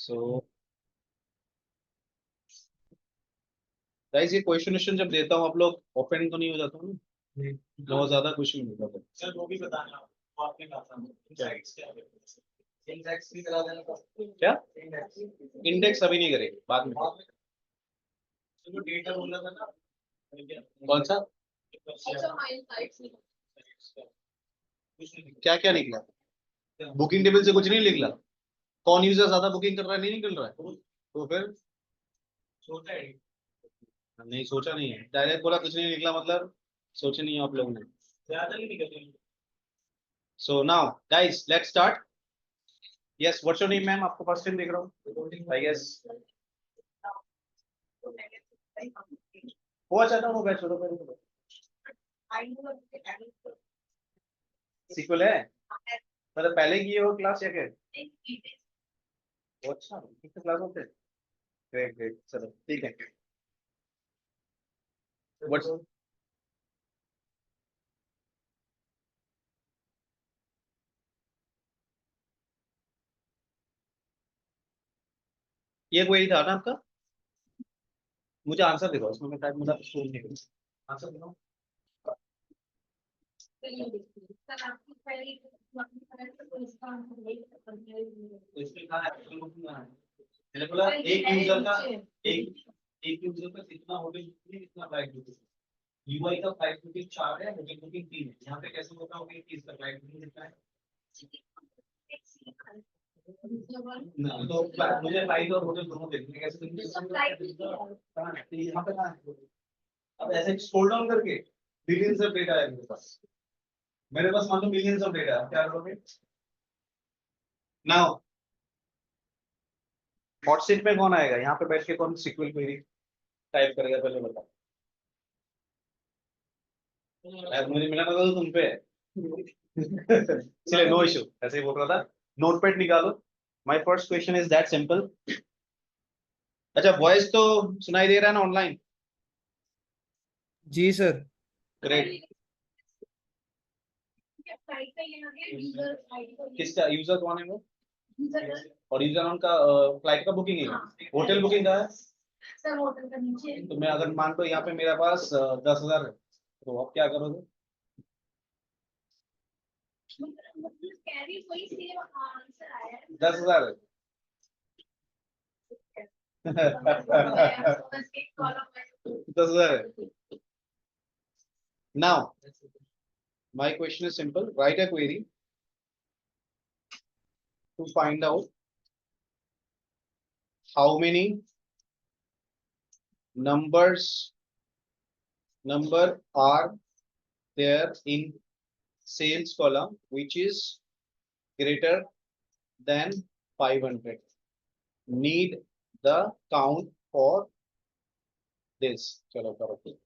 So guys, ये question जब देता हूँ आप लोग ऑफेंड तो नहीं हो जाता हूँ ना? बहुत ज्यादा कुछ नहीं होता। सर वो भी बताना, वो आपने कहा इंडेक्स भी करा देना। क्या इंडेक्स अभी नहीं करेंगे, बाद में। चलो डेटा बोला था ना, कौन सा? क्या क्या निकला? बुकिंग टेबल से कुछ नहीं निकला। कौन यूजर ज्यादा बुकिंग कर रहा है, नहीं निकल रहा है, तो फिर सोचा है नहीं सोचा नहीं है, डायरेक्ट बोला कुछ नहीं निकला, मतलब सोचे नहीं आप लोगों ने। ज्यादा नहीं निकलती। So now guys let's start. Yes, what's your name ma'am? आपको फर्स्ट टाइम देख रहा हूँ आई गेस। हो जाता हूँ बैच छोड़ो पहले। सीक्वल है मतलब पहले की हो क्लास या क्या? अच्छा, कितने क्लास होते हैं? ग्रेट ग्रेट, चलो ठीक है। व्हाट्स ये क्वेरी था ना आपका? मुझे आंसर देखो, इसमें मैं शायद मतलब स्कूल नहीं करूँ। आंसर देखो। तो इसमें कहा है मैंने बोला एक यूजर का एक यूजर का कितना होटल बुकिंग, कितना फ्लाइट बुकिंग। यूआई का फ्लाइट बुकिंग 4 है, होटल बुकिंग 3 है। यहाँ पे कैसे होता होगा कि इसका फ्लाइट बुकिंग कितना है ना? तो मुझे फ्लाइट और होटल दोनों देखने कैसे यहाँ पे कहाँ है? अब ऐसे स्क्रॉल डाउन करके बिलियंस ऑफ डेटा है मेरे पास मान लो मिलियंस ऑफ डेटा, क्या करोगे नाउ? हॉट सीट में कौन आएगा यहाँ पे बैठ के, कौन सीक्वल क्वेरी टाइप करेगा पहले बताओ यार, मुझे मिला था तो तुम पे है। चलिए नो इशू, ऐसे ही बोल रहा था। नोटपैड निकालो। My first question is that simple. अच्छा, वॉइस तो सुनाई दे रहा है ना ऑनलाइन? जी सर। ग्रेट। किसका यूजर कौन है वो? और यूजर उनका फ्लाइट का बुकिंग है, होटल बुकिंग का है। सर होटल का नीचे तो मैं अगर मान लो यहाँ पे मेरे पास 10,000 है, तो आप क्या करोगे? कैरी कोई सेम आंसर आया है 10,000 है। एक कॉलम में 10,000 है। Now my question is simple. Write a query to find out how many number are there in sales column which is greater than 500. Need the count for this. चलो करो।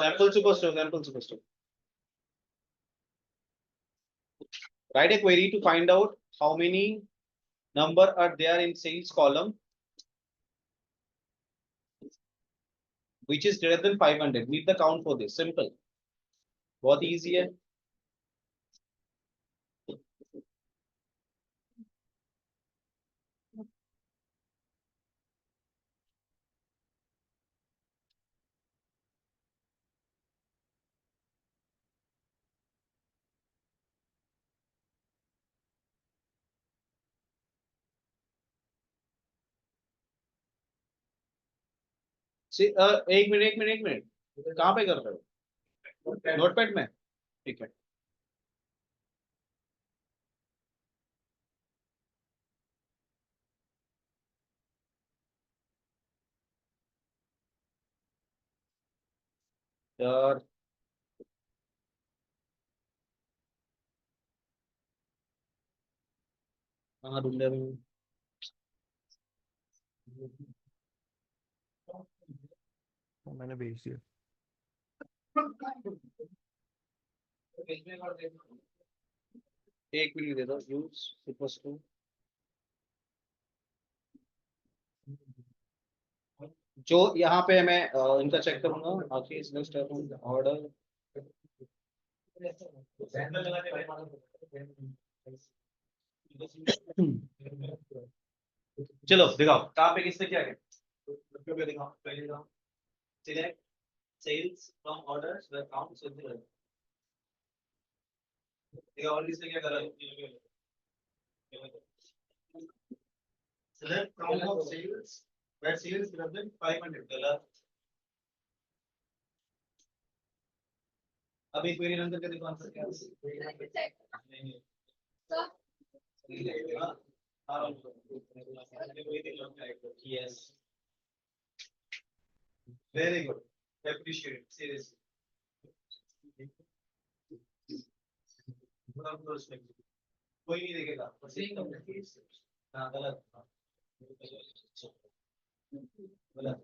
Sample superstore. Write a query to find out how many number are there in sales column which is greater than 500. Need the count for this. Simple. बहुत easy है। एक minute कहाँ पे कर रहे हो? नोटपैड में? ठीक है। यार कहाँ ढूंढे मैं? मैंने भेज दिया। एक मिनट दे दो। यूज सुपर टू जो यहाँ पे मैं इनका चेक करूंगा आखिर इसमें ऑर्डर हैंडल लगा दे चलो दिखाओ कहाँ पे किसने क्या किया पे दिखाओ पहले दिखाओ सिलेक्ट सेल्स फ्रॉम ऑर्डर्स वे काउंट सो दिखाओ और किसने क्या करा select count of sales where sales greater than 500 गलत अभी क्वेरी रन करके देखो आंसर क्या है yes very good appreciate seriously कोई नहीं देखेगा हाँ गलत गलत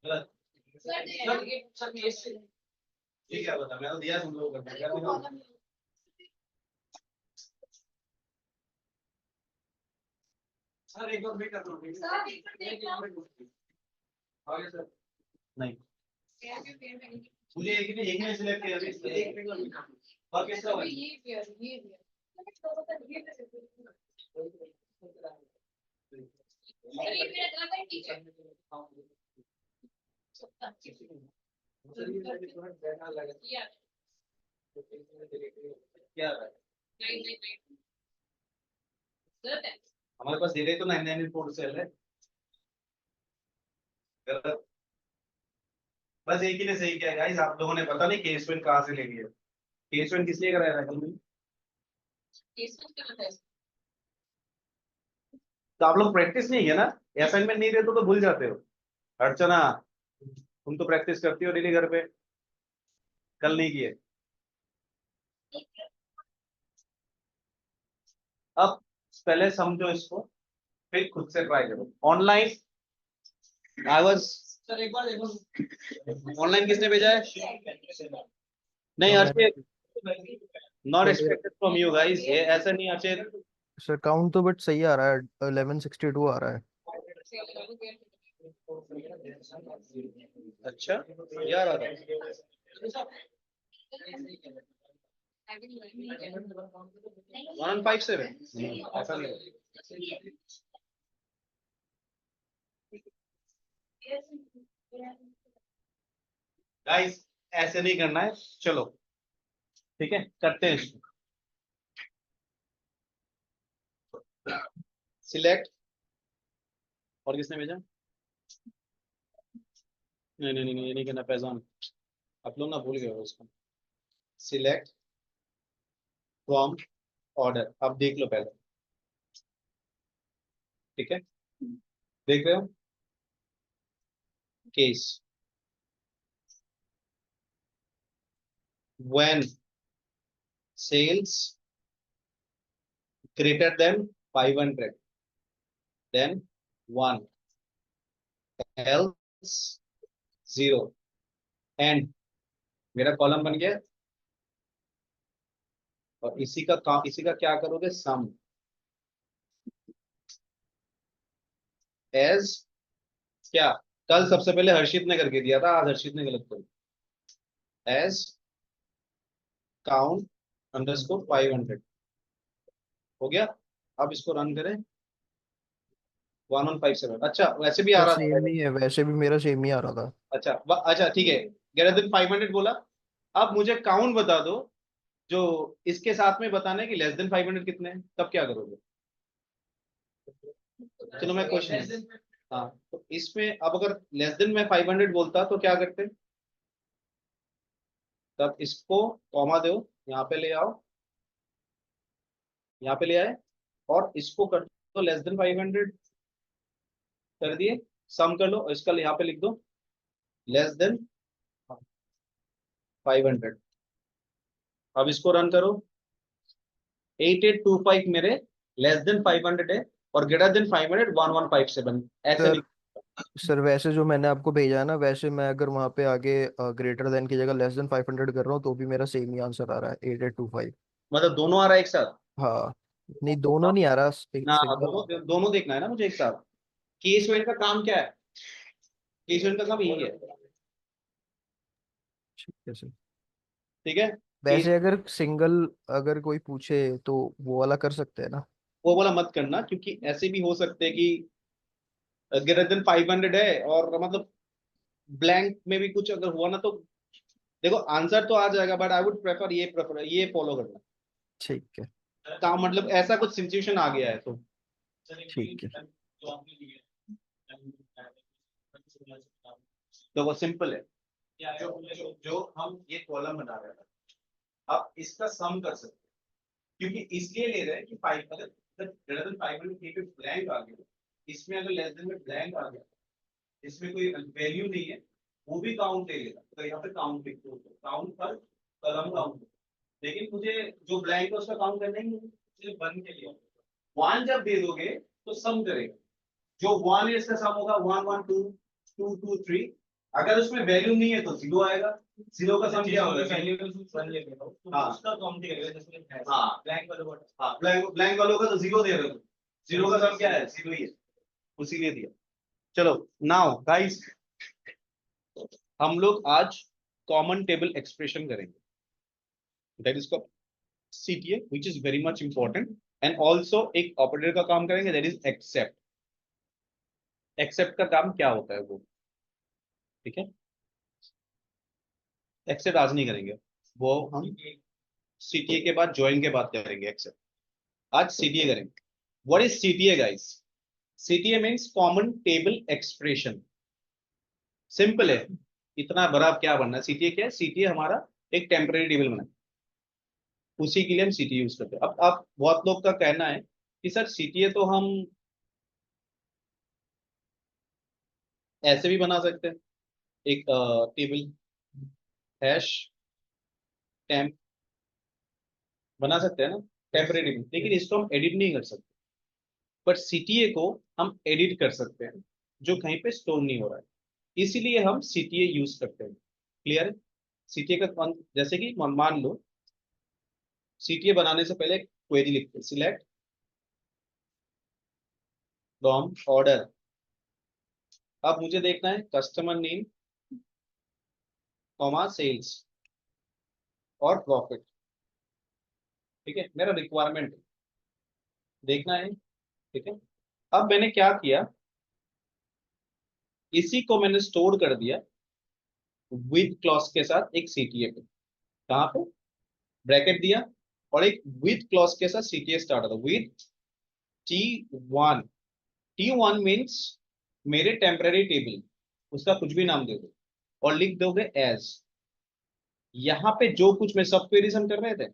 गलत ठीक है बता मैं तो दिया तुम लोगों को सर एक बार वेट कर लो आगे सर नहीं मुझे एक ने सिलेक्ट किया एक और किसका हुआ क्या हमारे पास दे तो 99 रिपोर्ट सेल है गलत बस एक ही ने सही किया गाइस आप लोगों ने पता नहीं केस विन कहां से ले लिया केस विन किस लिए कराया था कल में तो आप लोग प्रैक्टिस नहीं किया ना असाइनमेंट नहीं देते तो भूल जाते हो अर्चना तुम तो प्रैक्टिस करती हो डेली घर पे कल नहीं किए अब पहले समझो इसको फिर खुद से ट्राई करो ऑनलाइन आई वाज सर एक बार देखो ऑनलाइन किसने भेजा है नहीं Archit not expected from you guys ये ऐसा नहीं अर्चित सर काउंट तो बट सही आ रहा है 1162 आ रहा है अच्छा यार आ रहा है 157 ऐसा नहीं है। गाइस ऐसे नहीं करना है चलो ठीक है करते हैं इसको सिलेक्ट और किसने भेजा नहीं ये नहीं करना पैजान आप लोग ना भूल गए हो उसको सिलेक्ट फ्रॉम ऑर्डर अब देख लो पहले ठीक है देख रहे हो case when sales greater than 500 then 1 else 0 and मेरा कॉलम बन गया और इसी का क्या करोगे सम एज क्या कल सबसे पहले हर्षित ने करके दिया था आज हर्षित ने गलत कर एज काउंट अंडरस्कोर 500 हो गया अब इसको रन करें 1157 अच्छा वैसे भी आ रहा सेम था ही है वैसे भी मेरा सेम ही आ रहा था अच्छा अच्छा ठीक है ग्रेटर देन 500 बोला अब मुझे काउंट बता दो जो इसके साथ में बताना है कि लेस देन 500 कितने हैं तब क्या करोगे चलो मैं क्वेश्चन हाँ तो इसमें अब अगर लेस देन मैं 500 बोलता तो क्या करते तब इसको कॉमा दो यहाँ पे ले आओ यहाँ पे ले आए और इसको कर दो लेस देन 500 कर दिए सम कर लो और इसका यहाँ पे लिख दो लेस देन 500 अब इसको रन करो 8825 मेरे लेस देन 500 है और ग्रेटर देन 500 1157 ऐसे सर लिख सर वैसे जो मैंने आपको भेजा है ना वैसे मैं अगर वहाँ पे आगे ग्रेटर देन की जगह लेस देन 500 कर रहा हूँ तो भी मेरा सेम ही आंसर आ रहा है 8825 मतलब दोनों आ रहा है एक साथ हाँ नहीं दोनों नहीं आ रहा ना सिंगल दोनों दोनों देखना है ना मुझे एक साथ केस वेट का काम क्या है? केस वेट का काम यही है, ठीक है सर। ठीक है। केस, वैसे अगर सिंगल अगर कोई पूछे तो वो वाला कर सकते हैं ना? वो वाला मत करना, क्योंकि ऐसे भी हो सकते हैं कि ग्रेटर देन 500 है और मतलब ब्लैंक में भी कुछ अगर हुआ ना तो देखो आंसर तो आ जाएगा, बट आई वुड प्रेफर ये फॉलो करना। ठीक है। काम मतलब ऐसा कुछ सिचुएशन आ गया है तो ठीक है। वो सिंपल है। जो हम ये कॉलम बना रहे हैं, अब इसका सम कर सकते हैं, क्योंकि इसलिए ले रहे हैं कि 5 अगर ग्रेटर देन 500 पे ब्लैंक आ गया, इसमें अगर लेस देन में ब्लैंक आ गया, इसमें कोई वैल्यू नहीं है, वो भी काउंट ले लेगा। तो यहाँ पे काउंट लिख दो, काउंट पर कलम काउंट। लेकिन मुझे जो ब्लैंक है उसका काउंट करना ही नहीं, सिर्फ वन के लिए। वन जब दे दोगे तो सम करेगा, जो वन है इसका सम होगा 1 1 2 2 2 3। अगर उसमें वैल्यू नहीं है तो जीरो आएगा, जीरो का सम क्या होगा? हाँ उसका काउंट करेगा जैसे हाँ ब्लैंक वाले वर्ड। हाँ, ब्लैंक वालों का तो जीरो दे रहे हो, जीरो का सम क्या है? जीरो ही है, उसी लिए दिया। चलो नाउ गाइस, हम लोग आज कॉमन टेबल एक्सप्रेशन करेंगे, that is called CTA, which is very much important, and also एक ऑपरेटर का काम करेंगे, दैट इज एक्सेप्ट। एक्सेप्ट का काम क्या होता है वो, ठीक है। एक्सेप्ट आज नहीं करेंगे, वो हम CTA के बाद ज्वाइन के बाद करेंगे एक्सेप्ट। आज CTA करेंगे। What is CTA guys? CTA means common table expression. Simple है, इतना बड़ा क्या बनना है। CTA क्या है? CTA हमारा एक टेम्पररी टेबल बना है, उसी के लिए हम CTA यूज करते हैं। अब आप बहुत लोग का कहना है कि सर CTA तो हम ऐसे भी बना सकते हैं, एक टेबल हैश टेम्प बना सकते हैं ना, टेम्परेरी टेबल, लेकिन इसको हम एडिट नहीं कर सकते। बट CTA को हम एडिट कर सकते हैं, जो कहीं पे स्टोर नहीं हो रहा है, इसीलिए हम CTA यूज करते हैं। क्लियर है? CTA का जैसे कि मान लो CTA बनाने से पहले क्वेरी लिखते हैं, सिलेक्ट फ्रॉम ऑर्डर। अब मुझे देखना है कस्टमर नेम कॉमा सेल्स और प्रॉफिट, ठीक है, मेरा रिक्वायरमेंट देखना है, ठीक है। अब मैंने क्या किया, इसी को मैंने स्टोर कर दिया विद क्लॉज के साथ एक CTA पे। कहाँ पे? ब्रैकेट दिया और एक विद क्लॉज के साथ CTA स्टार्ट होता विद T1। T1 मीन्स मेरे टेम्पररी टेबल, उसका कुछ भी नाम दे दो और लिख दोगे एज। यहाँ पे जो कुछ मैं सब क्वेरीज हम कर रहे थे,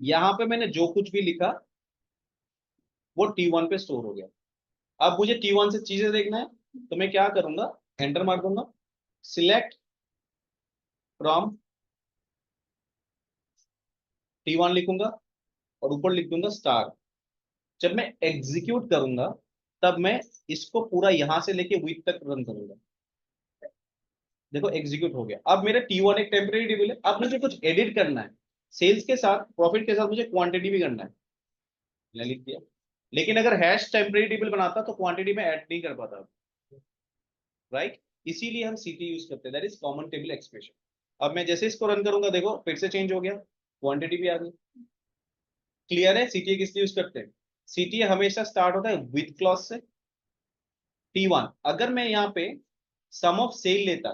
यहाँ पे मैंने जो कुछ भी लिखा वो T1 पे स्टोर हो गया। अब मुझे T1 से चीजें देखना है, तो मैं क्या करूंगा, एंटर मार दूंगा, सिलेक्ट फ्रॉम T1 लिखूंगा और ऊपर लिख दूंगा स्टार। जब मैं एग्जीक्यूट करूंगा तब मैं इसको पूरा यहां से लेके वीक तक रन करूंगा। देखो एग्जीक्यूट हो गया। अब मेरा T1 एक टेम्परेरी टेबल है, अब मुझे कुछ एडिट करना है, सेल्स के साथ प्रॉफिट के साथ मुझे क्वांटिटी भी करना है, मैंने लिख दिया। लेकिन अगर हैश टेम्परेरी टेबल बनाता तो क्वांटिटी में ऐड नहीं कर पाता, राइट। इसीलिए हम CTA यूज करते हैं, that is common table expression. अब मैं जैसे इसको रन करूंगा, देखो फिर से चेंज हो गया, क्वांटिटी भी आ गई। क्लियर है? CTA किस लिए यूज करते हैं? CTA हमेशा स्टार्ट होता है विद क्लॉज से। T1 अगर मैं यहाँ पे सम ऑफ सेल लेता,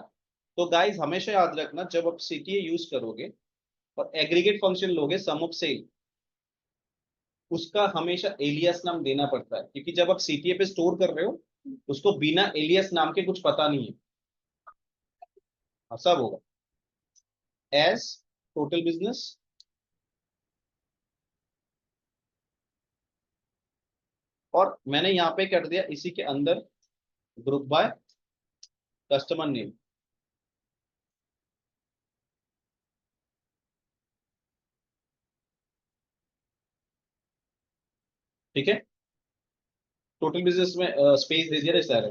तो गाइस हमेशा याद रखना, जब आप CTA यूज करोगे और एग्रीगेट फंक्शन लोगे सम ऑफ सेल, उसका हमेशा एलियास नाम देना पड़ता है, क्योंकि जब आप CTA पे स्टोर कर रहे हो उसको बिना एलियास नाम के कुछ पता नहीं है। हाँ, सब होगा एज टोटल बिजनेस और मैंने यहाँ पे कर दिया इसी के अंदर ग्रुप बाय कस्टमर नेम। ठीक है, टोटल बिजनेस में स्पेस दे दिया सारे।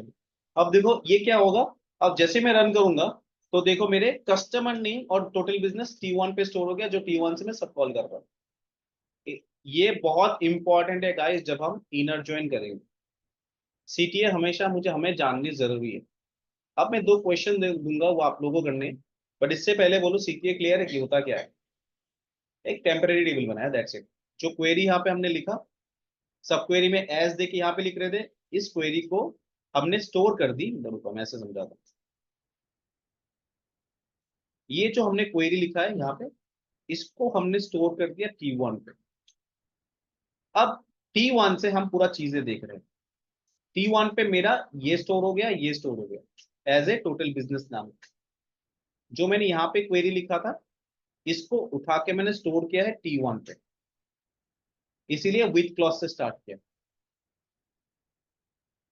अब देखो ये क्या होगा, अब जैसे मैं रन करूंगा तो देखो मेरे कस्टमर नेम और टोटल बिजनेस T1 पे स्टोर हो गया, जो T1 से मैं सब कॉल कर रहा हूँ। ये बहुत इंपॉर्टेंट है गाइस, जब हम इनर ज्वाइन करेंगे। सीटीए हमेशा हमें जाननी जरूरी है। अब मैं 2 क्वेश्चन दूंगा, वो आप लोगों को करने, बट इससे पहले बोलो सीटीए क्लियर है कि होता क्या है। एक टेम्परेरी टेबल बनाया, दैट्स इट। जो क्वेरी यहाँ पे हमने लिखा, सब क्वेरी में एज दे के यहाँ पे लिख रहे थे, इस क्वेरी को हमने स्टोर कर दी। रुको मैं ऐसे समझाता हूँ। ये जो हमने क्वेरी लिखा है यहाँ पे, इसको हमने स्टोर कर दिया T1 पे। अब T1 से हम पूरा चीजें देख रहे हैं। T1 पे मेरा ये स्टोर हो गया, ये स्टोर हो गया एज ए टोटल बिजनेस नाम। जो मैंने यहाँ पे क्वेरी लिखा था, इसको उठा के मैंने स्टोर किया है T1 पे, इसीलिए विथ क्लॉज से स्टार्ट किया।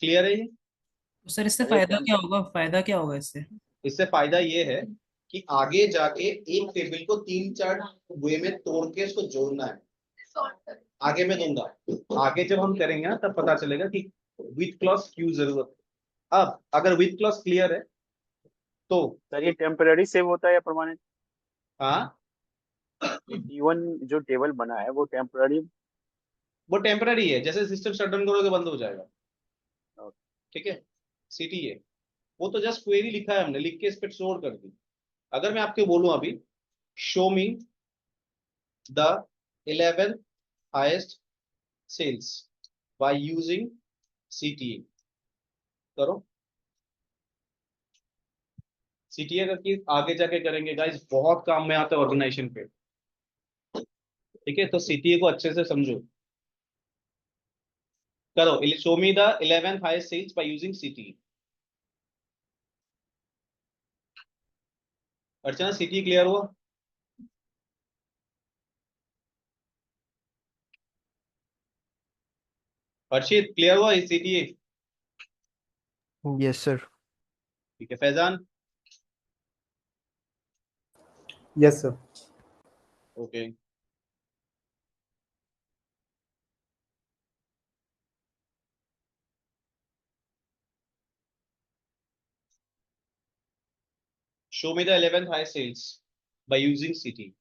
क्लियर है ये? तो सर इससे अरे फायदा ध्यान क्या से। होगा, फायदा क्या होगा इससे? इससे फायदा ये है कि आगे जाके एक टेबल को 3-4 वे में तोड़ के इसको जोड़ना है। sort कर आगे मैं दूंगा, आगे जब हम करेंगे ना तब पता चलेगा कि विथ क्लॉज क्यों जरूरत है। अब अगर विथ क्लॉज क्लियर है तो सर ये टेम्पररी सेव होता है या परमानेंट? हाँ, T1 जो टेबल बना है वो टेम्पररी? वो टेम्पररी है, जैसे सिस्टम शट डाउन करोगे बंद हो जाएगा। ठीक है, सीटी है। वो तो जस्ट क्वेरी लिखा है हमने, लिख के इस पे स्टोर कर दी। अगर मैं आपको बोलूं अभी, show me the 11 highest sales by using CTA, करो। सीटीए करके आगे जाके करेंगे गाइस, बहुत काम में आता है ऑर्गेनाइजेशन पे। ठीक है, तो सीटीए को अच्छे से समझो। करो, show me the 11 highest sales by using CTA. Archana, CTA clear हुआ? हर्षित क्लियर हुआ सीटीए? Yes sir. ठीक है, Faizan? Yes sir. Okay. Show me the 11th highest sales by using CT.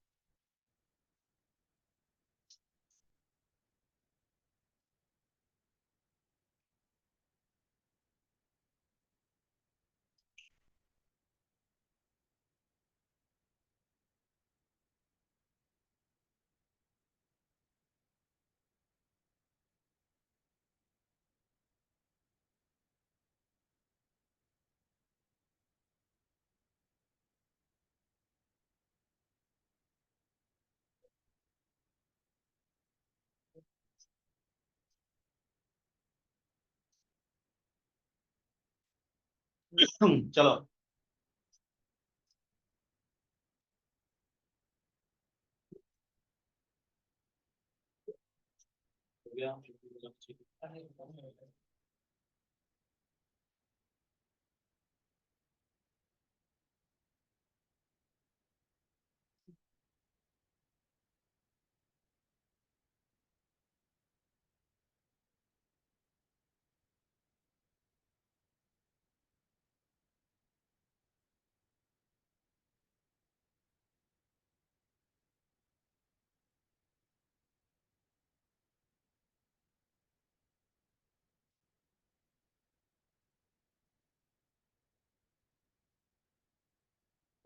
चलो, हो गया।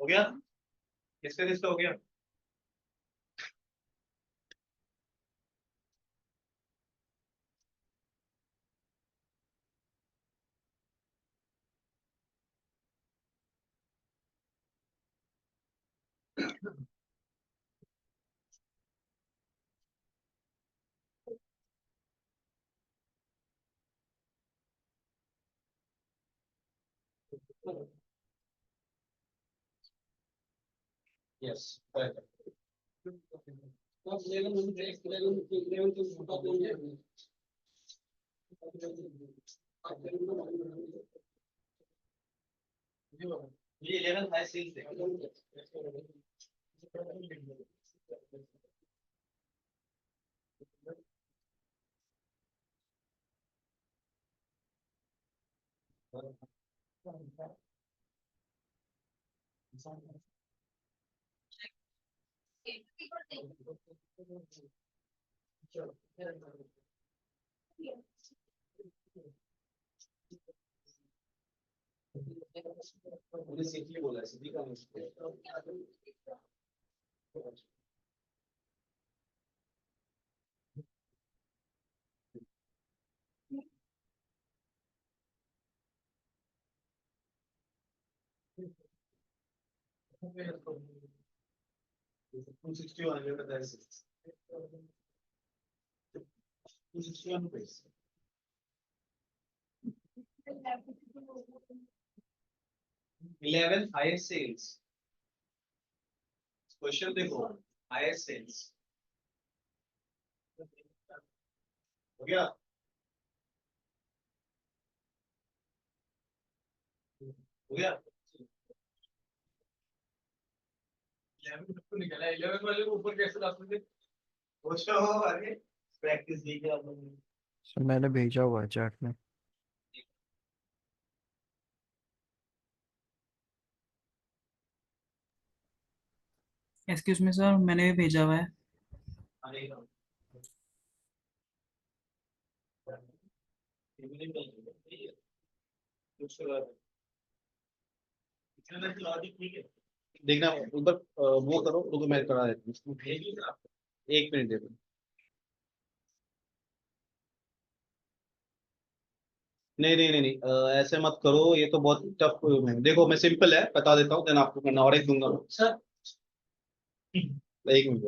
हो गया, किसका किसका हो गया? यस, ये 11 हाई सेल्स है। मैंने सिटी बोला है, सिटी का नहीं। 261 है, बता दे। 261 रुपीस। 11 highest sales। क्वेश्चन देखो, highest sales हो गया, हो गया। 11 तो निकला, 11 वाले को ऊपर कैसे ला सकते? क्वेश्चन हो आगे, प्रैक्टिस दी क्या आप लोगों ने? सर मैंने भेजा हुआ है चैट में। एक्सक्यूज मी सर, मैंने भी भेजा हुआ है। अरे ठीक है, देखना ऊपर वो करो तो मैं करा देता हूँ। एक मिनट दे दो। नहीं नहीं नहीं नहीं, ऐसे मत करो, ये तो बहुत टफ। देखो मैं सिंपल है बता देता हूँ, देन आपको करना, और एक दूंगा। सर। एक मिनट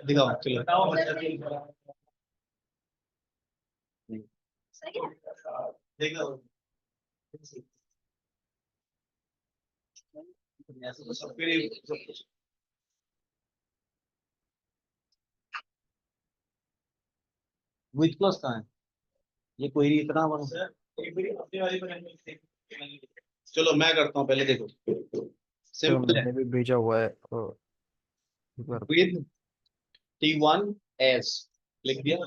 दिखाओ, चलो। बताओ सही है। देखो, ऐसे तो सब पे विच क्लास कहाँ है? ये कोई इतना बड़ा। सर, एक बारी अपने वाले पर चलो मैं करता हूँ, पहले देखो सर सिंपल है। मैंने भी भेजा हुआ है एक बार। विद T1 एस लिख दिया,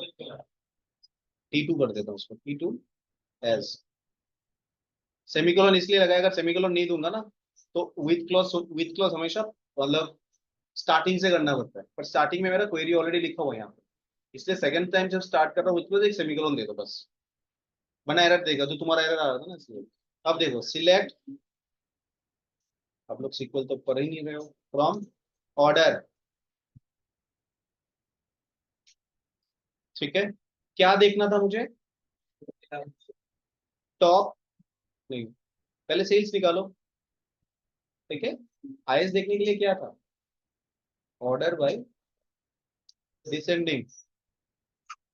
T2 कर देता हूँ उसको, T2 एस। सेमीकोलन इसलिए लगाया, अगर सेमीकोलन नहीं दूंगा ना तो विथ क्लॉज हमेशा मतलब स्टार्टिंग से करना पड़ता है, पर स्टार्टिंग में मेरा क्वेरी ऑलरेडी लिखा हुआ है यहाँ पे, इसलिए सेकंड टाइम जब स्टार्ट कर रहा हूँ विथ क्लॉज एक सेमीकोलन दे दो बस, वरना एरर देगा, जो तुम्हारा एरर आ रहा था ना इसलिए। अब देखो सिलेक्ट, आप लोग सीक्वल तो पढ़ ही नहीं रहे हो, फ्रॉम ऑर्डर, ठीक है। क्या देखना था मुझे? टॉप नहीं, पहले सेल्स निकालो, ठीक है। आईएस देखने के लिए क्या था? Order by descending.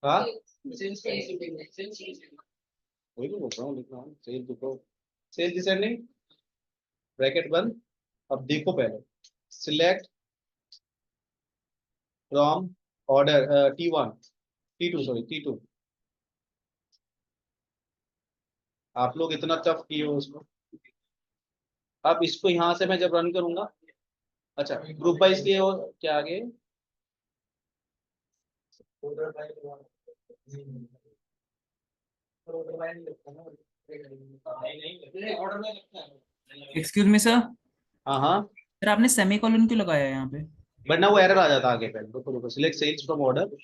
हाँ वही तो बोल रहा हूँ, लिख रहा हूँ sale to, sale descending, bracket बंद। अब देखो पहले select from order T1 T2 sorry T2। आप लोग इतना टफ किए हो उसको। अब इसको यहां से मैं जब रन करूंगा, अच्छा ग्रुप वाइज किए हो क्या आगे? Excuse me sir. हाँ हाँ, सर आपने सेमीकोलन क्यों लगाया है यहाँ पे? वरना वो एरर आ जाता आगे। पहले रुको रुको, सिलेक्ट सेल्स फ्रॉम ऑर्डर।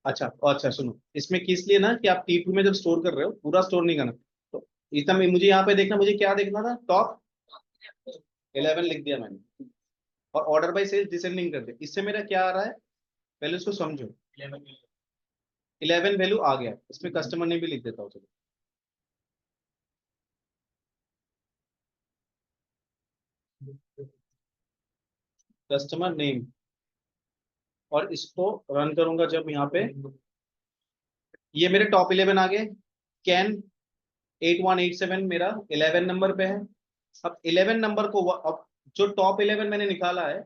अच्छा अच्छा सुनो, इसमें किस लिए ना कि आप T2 में जब स्टोर कर रहे हो पूरा स्टोर नहीं करना, तो इतना मुझे यहाँ पे देखना, मुझे क्या देखना था? टॉप 11 लिख दिया मैंने, और ऑर्डर बाय सेल्स डिसेंडिंग कर दिया। इससे मेरा क्या आ रहा है पहले उसको समझो। 11 वैल्यू आ गया, इसमें कस्टमर ने भी लिख देता हूँ, चलो। कस्टमर नेम, और इसको रन करूंगा जब यहाँ पे, ये मेरे टॉप 11 आ गए। कैन 8187 मेरा 11 नंबर पे है। अब 11 नंबर को अब जो टॉप 11 मैंने निकाला है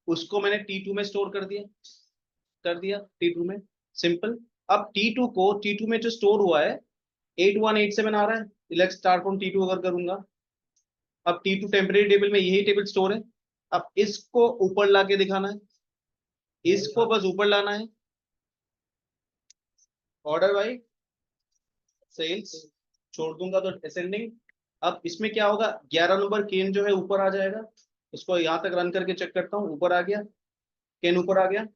उसको मैंने T2 में स्टोर कर दिया T2 में, सिंपल। अब T2 में जो स्टोर हुआ है 8187 आ रहा है, सिलेक्ट स्टार्ट फ्रॉम T2 अगर करूंगा। अब T2 टेम्परेरी टेबल में यही टेबल स्टोर है, अब इसको ऊपर लाके दिखाना है, इसको बस ऊपर लाना है, ऑर्डर बाय सेल्स छोड़ दूंगा तो असेंडिंग। अब इसमें क्या होगा, 11 नंबर केन जो है ऊपर आ जाएगा, इसको यहां तक रन करके चेक करता हूँ, ऊपर आ गया, केन ऊपर आ गया।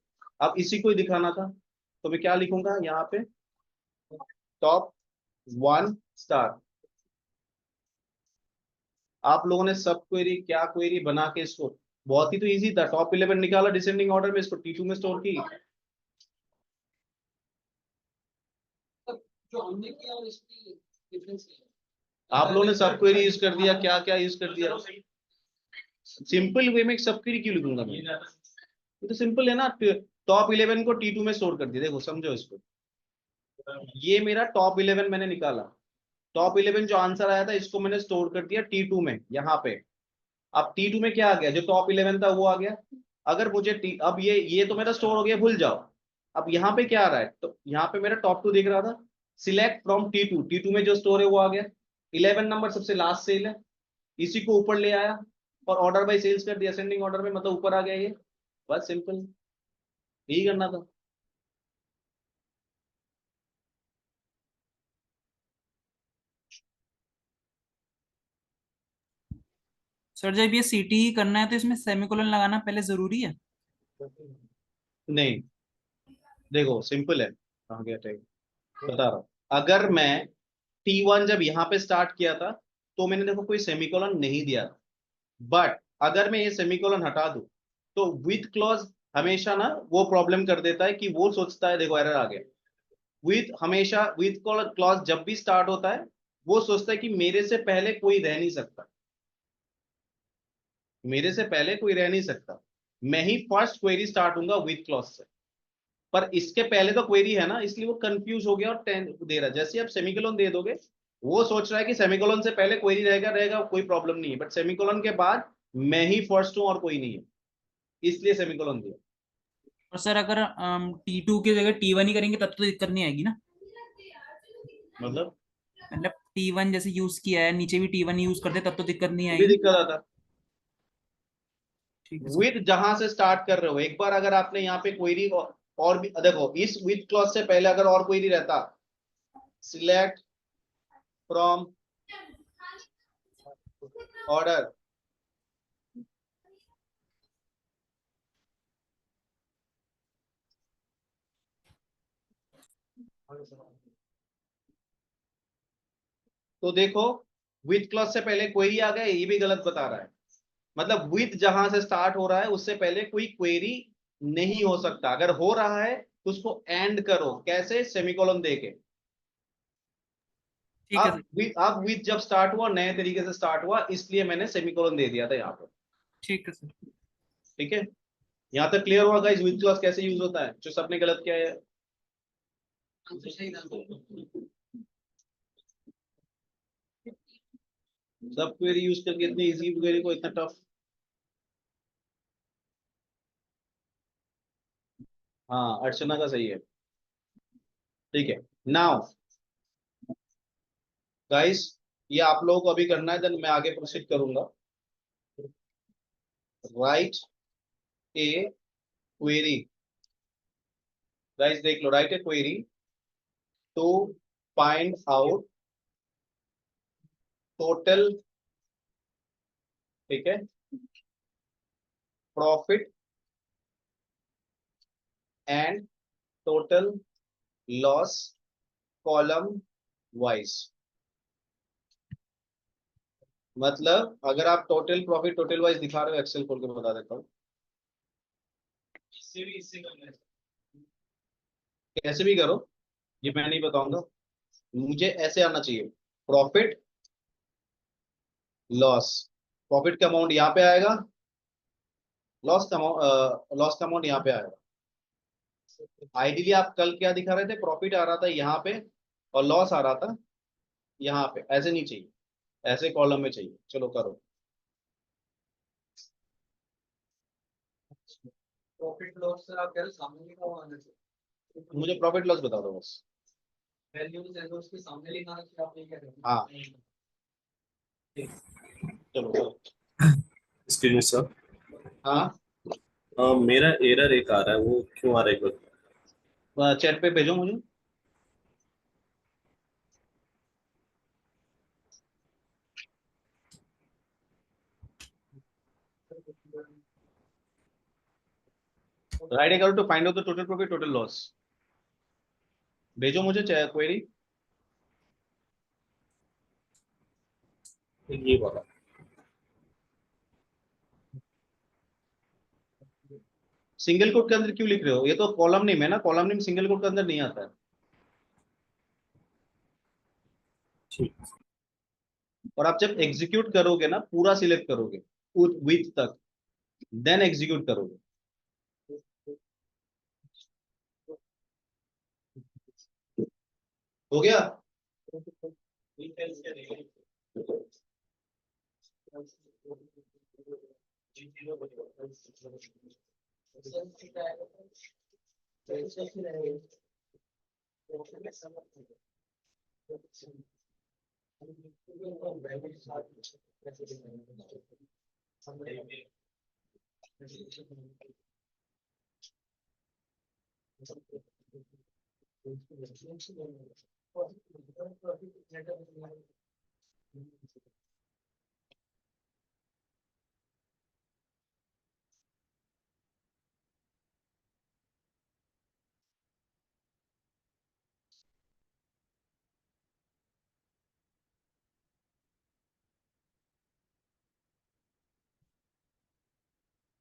अब इसी को ही दिखाना था, तो मैं क्या लिखूंगा यहाँ पे? Top 1 star. आप लोगों ने सब क्वेरी क्या क्वेरी बना के इसको, बहुत ही तो इजी था, टॉप 11 निकाला डिसेंडिंग ऑर्डर में, इसको T2 में स्टोर की। जो हमने किया और इसकी डिफरेंस क्या है? आप लोगों ने सब क्वेरी यूज कर दिया, क्या क्या यूज कर दिया। सिंपल वे में सब क्वेरी क्यों लिखूंगा मैं, ये तो सिंपल है ना। टॉप 11 को T2 में स्टोर कर दिया, देखो समझो इसको। ये मेरा टॉप 11 मैंने निकाला, टॉप 11 जो आंसर आया था इसको मैंने स्टोर कर दिया T2 में यहाँ पे। अब T2 में क्या आ गया, जो टॉप 11 था वो आ गया। अगर मुझे अब ये तो मेरा स्टोर हो गया, भूल जाओ। अब यहाँ पे क्या आ रहा है, तो यहाँ पे मेरा टॉप 2 दिख रहा था, सिलेक्ट फ्रॉम T2 में जो स्टोर है वो आ गया। 11 नंबर सबसे लास्ट सेल है, इसी को ऊपर ले आया और ऑर्डर बाय सेल्स कर दिया असेंडिंग ऑर्डर में, मतलब ऊपर आ गया ये। बस सिंपल, यही करना था। सर जब ये सीटी ही करना है तो इसमें सेमीकोलन लगाना पहले जरूरी है? नहीं, देखो सिंपल है, कहाँ गया टाइम, बता रहा हूँ। अगर मैं T1 जब यहाँ पे स्टार्ट किया था तो मैंने देखो कोई सेमीकोलन नहीं दिया, बट अगर मैं ये सेमीकोलन हटा दूं तो विथ क्लॉज हमेशा ना वो प्रॉब्लम कर देता है कि वो सोचता है, देखो एरर आ गया। विथ हमेशा विथ क्लॉज जब भी स्टार्ट होता है वो सोचता है कि मेरे से पहले कोई रह नहीं सकता, मेरे से पहले कोई रह नहीं सकता, मैं ही फर्स्ट क्वेरी स्टार्ट होऊंगा विथ क्लॉज से। पर इसके पहले तो क्वेरी है ना, इसलिए वो कंफ्यूज हो गया और 10 दे रहा है। जैसे आप सेमीकोलन दे दोगे वो सोच रहा है कि सेमीकोलन से पहले क्वेरी रहेगा रहेगा, कोई प्रॉब्लम नहीं है, बट सेमीकोलन के बाद मैं ही फर्स्ट हूं और कोई नहीं है, इसलिए सेमीकोलन दिया। और सर अगर T2 की जगह T1 ही करेंगे तब तो दिक्कत नहीं आएगी ना? मतलब मतलब T1 जैसे यूज किया है, नीचे भी T1 यूज करते तब तो दिक्कत नहीं भी आएगी? दिक्कत आता, ठीक है सर। विथ जहां से स्टार्ट कर रहे हो, एक बार अगर आपने यहाँ पे क्वेरी और भी देखो, इस विथ क्लॉज से पहले अगर और क्वेरी रहता, सिलेक्ट फ्रॉम ऑर्डर, तो देखो विथ क्लॉज से पहले क्वेरी आ गया, ये भी गलत बता रहा है। मतलब विथ जहां से स्टार्ट हो रहा है उससे पहले कोई क्वेरी नहीं हो सकता, अगर हो रहा है तो उसको एंड करो, कैसे, सेमीकोलन देके। ठीक है सर। अब विथ जब स्टार्ट हुआ नए तरीके से स्टार्ट हुआ, इसलिए मैंने सेमीकोलन दे दिया था यहाँ पर। ठीक है सर। ठीक है, यहाँ तक क्लियर हुआ गाइस विथ क्लॉज कैसे यूज होता है, जो सबने गलत किया है। आंसर सही था। सब क्वेरी यूज करके इतनी इजी क्वेरी को इतना टफ। हाँ अर्चना का सही है। ठीक है, नाउ गाइस ये आप लोगों को अभी करना है, देन मैं आगे प्रोसीड करूंगा। राइट ए क्वेरी, गाइस देख लो, write a query to find out total, ठीक है, profit and total loss column wise. मतलब अगर आप टोटल प्रॉफिट टोटल वाइज दिखा रहे हो, एक्सेल खोल के बता देता हूँ, इससे करना है। कैसे भी करो ये मैं नहीं बताऊंगा, मुझे ऐसे आना चाहिए, प्रॉफिट लॉस, प्रॉफिट का अमाउंट यहाँ पे आएगा, लॉस का अमाउंट यहाँ पे आएगा। आइडियली आप कल क्या दिखा रहे थे, प्रॉफिट आ रहा था यहाँ पे और लॉस आ रहा था यहाँ पे, ऐसे नहीं चाहिए, ऐसे कॉलम में चाहिए। चलो करो, प्रॉफिट लॉस सर आप कह रहे हो सामने लिखा हुआ आना चाहिए। मुझे प्रॉफिट लॉस बता दो बस। वैल्यूज एंड उसके सामने लिखा है कि आप नहीं कह रहे हो। हाँ चलो करो। एक्सक्यूज मी सर, हाँ मेरा एरर एक आ रहा है, वो क्यों आ रहा है एक बार? चैट पे भेजो मुझे। राइट करो to find out the total profit total loss, भेजो मुझे क्वेरी। ये वाला सिंगल कोट के अंदर क्यों लिख रहे हो? ये तो कॉलम नेम है ना, कॉलम नेम सिंगल कोट के अंदर नहीं आता है। ठीक। और आप जब एग्जीक्यूट करोगे ना, पूरा सिलेक्ट करोगे विथ तक, देन एग्जीक्यूट करोगे। हो गया?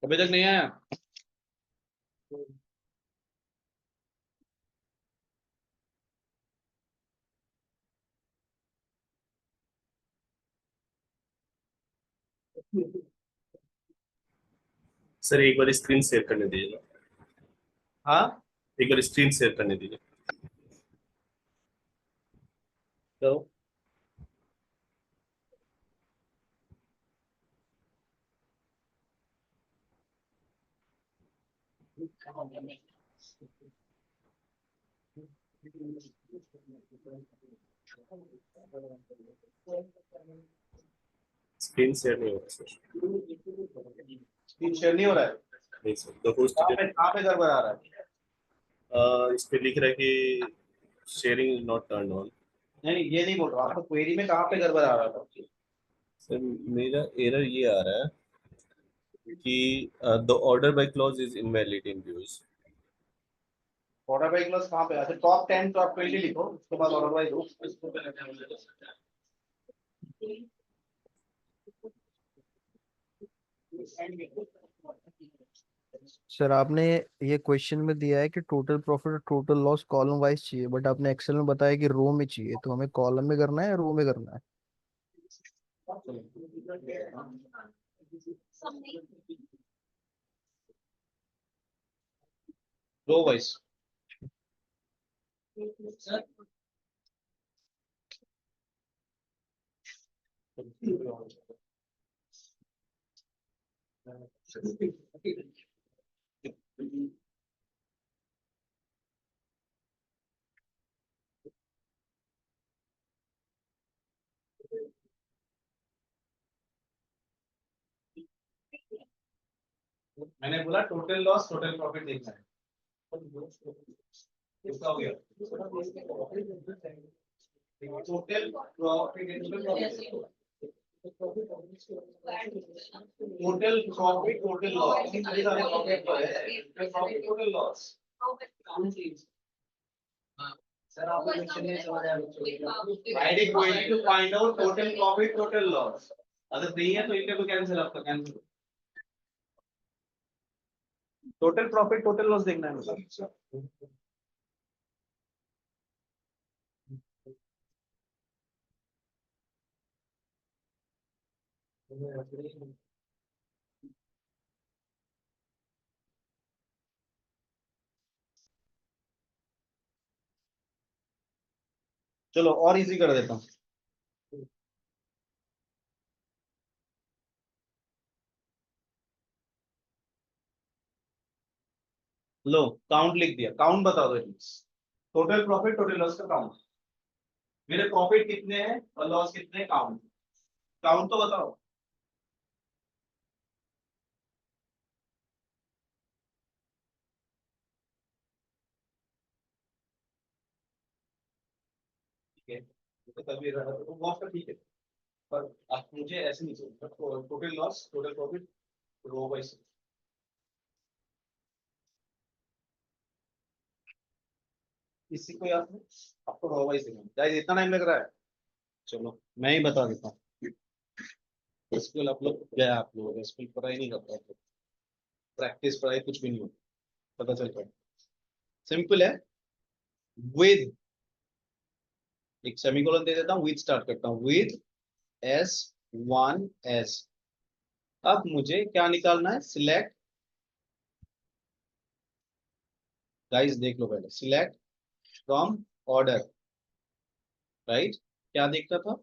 अभी तक नहीं आया? सर एक बार स्क्रीन शेयर करने दीजिए ना, हाँ एक बार स्क्रीन शेयर करने दीजिए। तो स्क्रीन शेयर नहीं हो रहा सर। स्क्रीन शेयर नहीं हो रहा है? नहीं सर, द होस्ट कहाँ पे गड़बड़ आ रहा है? इस पे लिख रहा है कि sharing is not turn on. नहीं ये नहीं बोल रहा, आपको क्वेरी में कहाँ पे गड़बड़ आ रहा था? सर मेरा एरर ये आ रहा है कि the order by clause is invalid in views. Order by clause कहाँ पे? अच्छा टॉप 10 टॉप 20 लिखो, उसके बाद ऑर्डर बाय दो। सर आपने ये क्वेश्चन में दिया है कि टोटल प्रॉफिट और टोटल लॉस कॉलम वाइज चाहिए, बट आपने एक्सेल में बताया कि रो में चाहिए, तो हमें कॉलम में करना है या रो में करना है? Row wise. मैंने बोला टोटल लॉस टोटल प्रॉफिट देखना है। कितना हो गया? Total profit total profit total loss, total loss. Sir आपको क्वेश्चन नहीं समझ आया? I query to find out total profit total loss. अगर नहीं है तो इनका तो कैंसिल, आपका cancel. Total profit total loss देखना है मुझे। चलो और इजी कर देता हूँ। लो काउंट लिख दिया, काउंट बता दो। टोटल प्रॉफिट टोटल लॉस का काउंट। मेरे प्रॉफिट कितने हैं और लॉस कितने हैं, काउंट। काउंट तो बताओ। ठीक है, तो तभी रहा तो लॉस का ठीक है, पर आप मुझे ऐसे नहीं चाहिए। Total loss total profit row wise. किसी को याद है? आपको रो वाइज देखना है। इतना टाइम लग रहा है? चलो मैं ही बता देता हूँ। एसक्यूएल आप लोग गया, आप लोग एसक्यूएल पढ़ाई नहीं करता, प्रैक्टिस पढ़ाई कुछ भी नहीं होता, पता चलता है। सिंपल है, विद एक सेमीकोलन दे देता हूँ, विद स्टार्ट करता हूँ, विद S1 S। अब मुझे क्या निकालना है, सिलेक्ट, गाइस देख लो पहले, सिलेक्ट फ्रॉम ऑर्डर, राइट। क्या देखता था,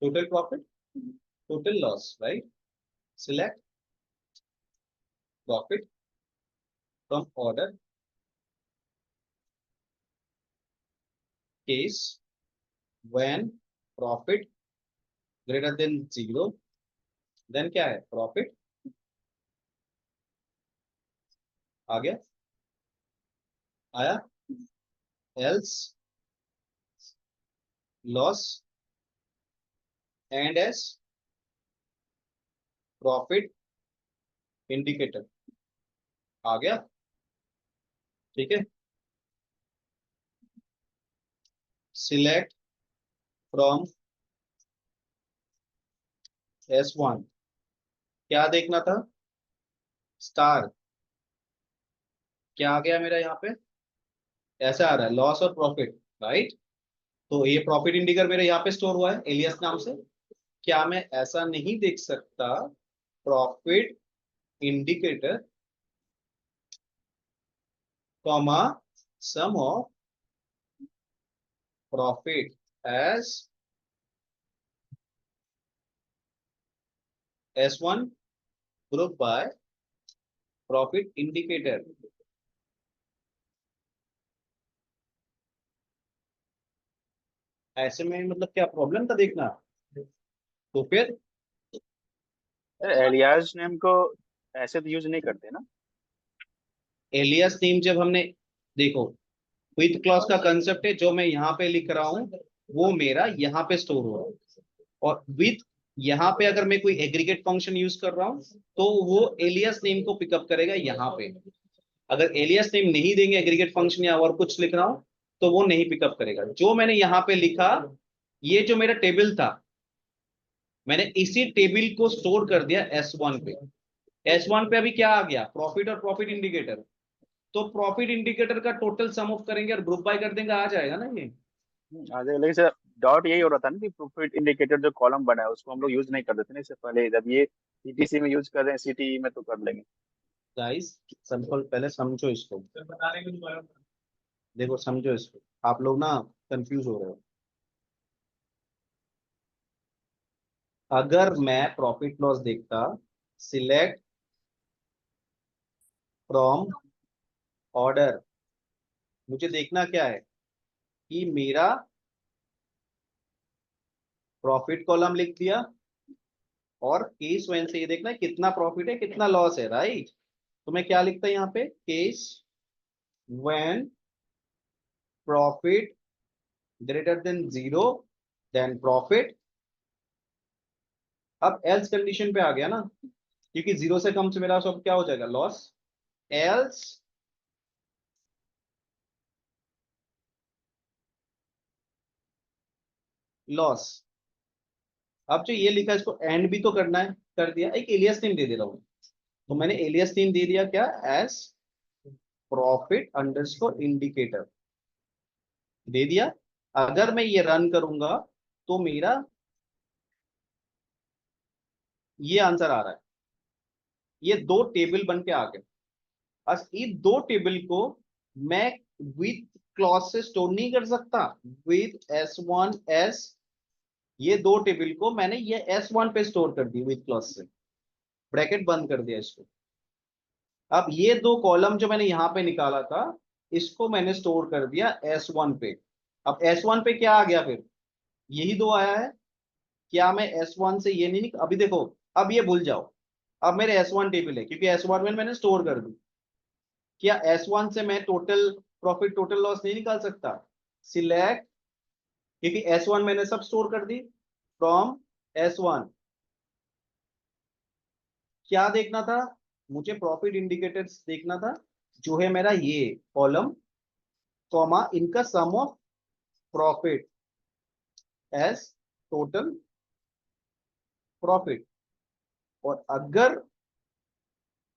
total profit, total loss, right. Select profit from order, case when profit greater than 0, then क्या है, प्रॉफिट आ गया, आया, else loss, and as profit indicator आ गया, ठीक है। सिलेक्ट फ्रॉम S1, क्या देखना था, स्टार, क्या आ गया मेरा यहाँ पे, ऐसा आ रहा है, लॉस और प्रॉफिट, राइट। तो ये प्रॉफिट इंडिकेटर मेरे यहाँ पे स्टोर हुआ है एलियस नाम से। क्या मैं ऐसा नहीं देख सकता, profit indicator comma sum of profit as S1 group by profit indicator. ऐसे में मतलब क्या प्रॉब्लम था देखना, तो फिर एलियास नेम को ऐसे तो यूज नहीं करते ना। एलियस नेम जब हमने, देखो विथ क्लॉज का कंसेप्ट है, जो मैं यहाँ पे लिख रहा हूँ वो मेरा यहाँ पे स्टोर हो रहा है, और विथ यहाँ पे अगर मैं कोई एग्रीगेट फंक्शन यूज कर रहा हूँ तो वो एलियस नेम को पिकअप करेगा यहाँ पे। अगर एलियस नेम नहीं देंगे एग्रीगेट फंक्शन या और कुछ लिख रहा हूँ तो वो नहीं पिकअप करेगा। जो मैंने यहाँ पे लिखा, ये जो मेरा टेबल था, मैंने इसी टेबल को स्टोर कर दिया S1 पे। S1 पे अभी क्या आ गया, प्रॉफिट और प्रॉफिट इंडिकेटर। तो प्रॉफिट इंडिकेटर का टोटल सम ऑफ करेंगे और ग्रुप बाय कर देंगे, आ जाएगा ना ये। आगे लेकिन सर डॉट यही हो रहा था ना कि प्रॉफिट इंडिकेटर जो कॉलम बना है उसको हम लोग यूज नहीं कर देते ना इससे पहले, जब ये सीटीसी में यूज कर रहे हैं सीटीई में तो कर लेंगे। गाइस सिंपल, पहले समझो इसको, देखो समझो इसको, आप लोग ना कंफ्यूज हो रहे हो। अगर मैं प्रॉफिट लॉस देखता, सिलेक्ट फ्रॉम ऑर्डर, मुझे देखना क्या है कि मेरा प्रॉफिट कॉलम लिख दिया, और केस व्हेन से ये देखना है कितना प्रॉफिट है कितना लॉस है, राइट। तो मैं क्या लिखता यहाँ पे, case when profit greater than 0, then profit. अब एल्स कंडीशन पे आ गया ना, क्योंकि 0 से कम से मेरा सब क्या हो जाएगा, लॉस। Else loss. अब जो ये लिखा है इसको एंड भी तो करना है, कर दिया। एक एलियस नेम दे दे रहा हूं, तो मैंने एलियस नेम दे दिया क्या, एस प्रॉफिट अंडरस्कोर इंडिकेटर दे दिया। अगर मैं ये रन करूंगा तो मेरा ये आंसर आ रहा है, ये दो टेबल बन के आ गए। बस ये दो टेबल को मैं विथ क्लॉज से स्टोर नहीं कर सकता, विथ S1 S। ये दो टेबल को मैंने ये S1 पे स्टोर कर दी विथ क्लॉज से, ब्रैकेट बंद कर दिया इसको। अब ये दो कॉलम जो मैंने यहाँ पे निकाला था, इसको मैंने स्टोर कर दिया S1 पे। अब S1 पे क्या आ गया फिर, यही दो आया है। क्या मैं S1 से ये नहीं अभी देखो, अब ये भूल जाओ, अब मेरे S1 टेबल है क्योंकि S1 में मैंने स्टोर कर दी। क्या S1 से मैं टोटल प्रॉफिट टोटल लॉस नहीं निकाल सकता, सिलेक्ट, क्योंकि S1 मैंने सब स्टोर कर दी, फ्रॉम S1। क्या देखना था, मुझे प्रॉफिट इंडिकेटर्स देखना था, जो है मेरा ये कॉलम, कॉमा इनका sum of profit as total profit. और अगर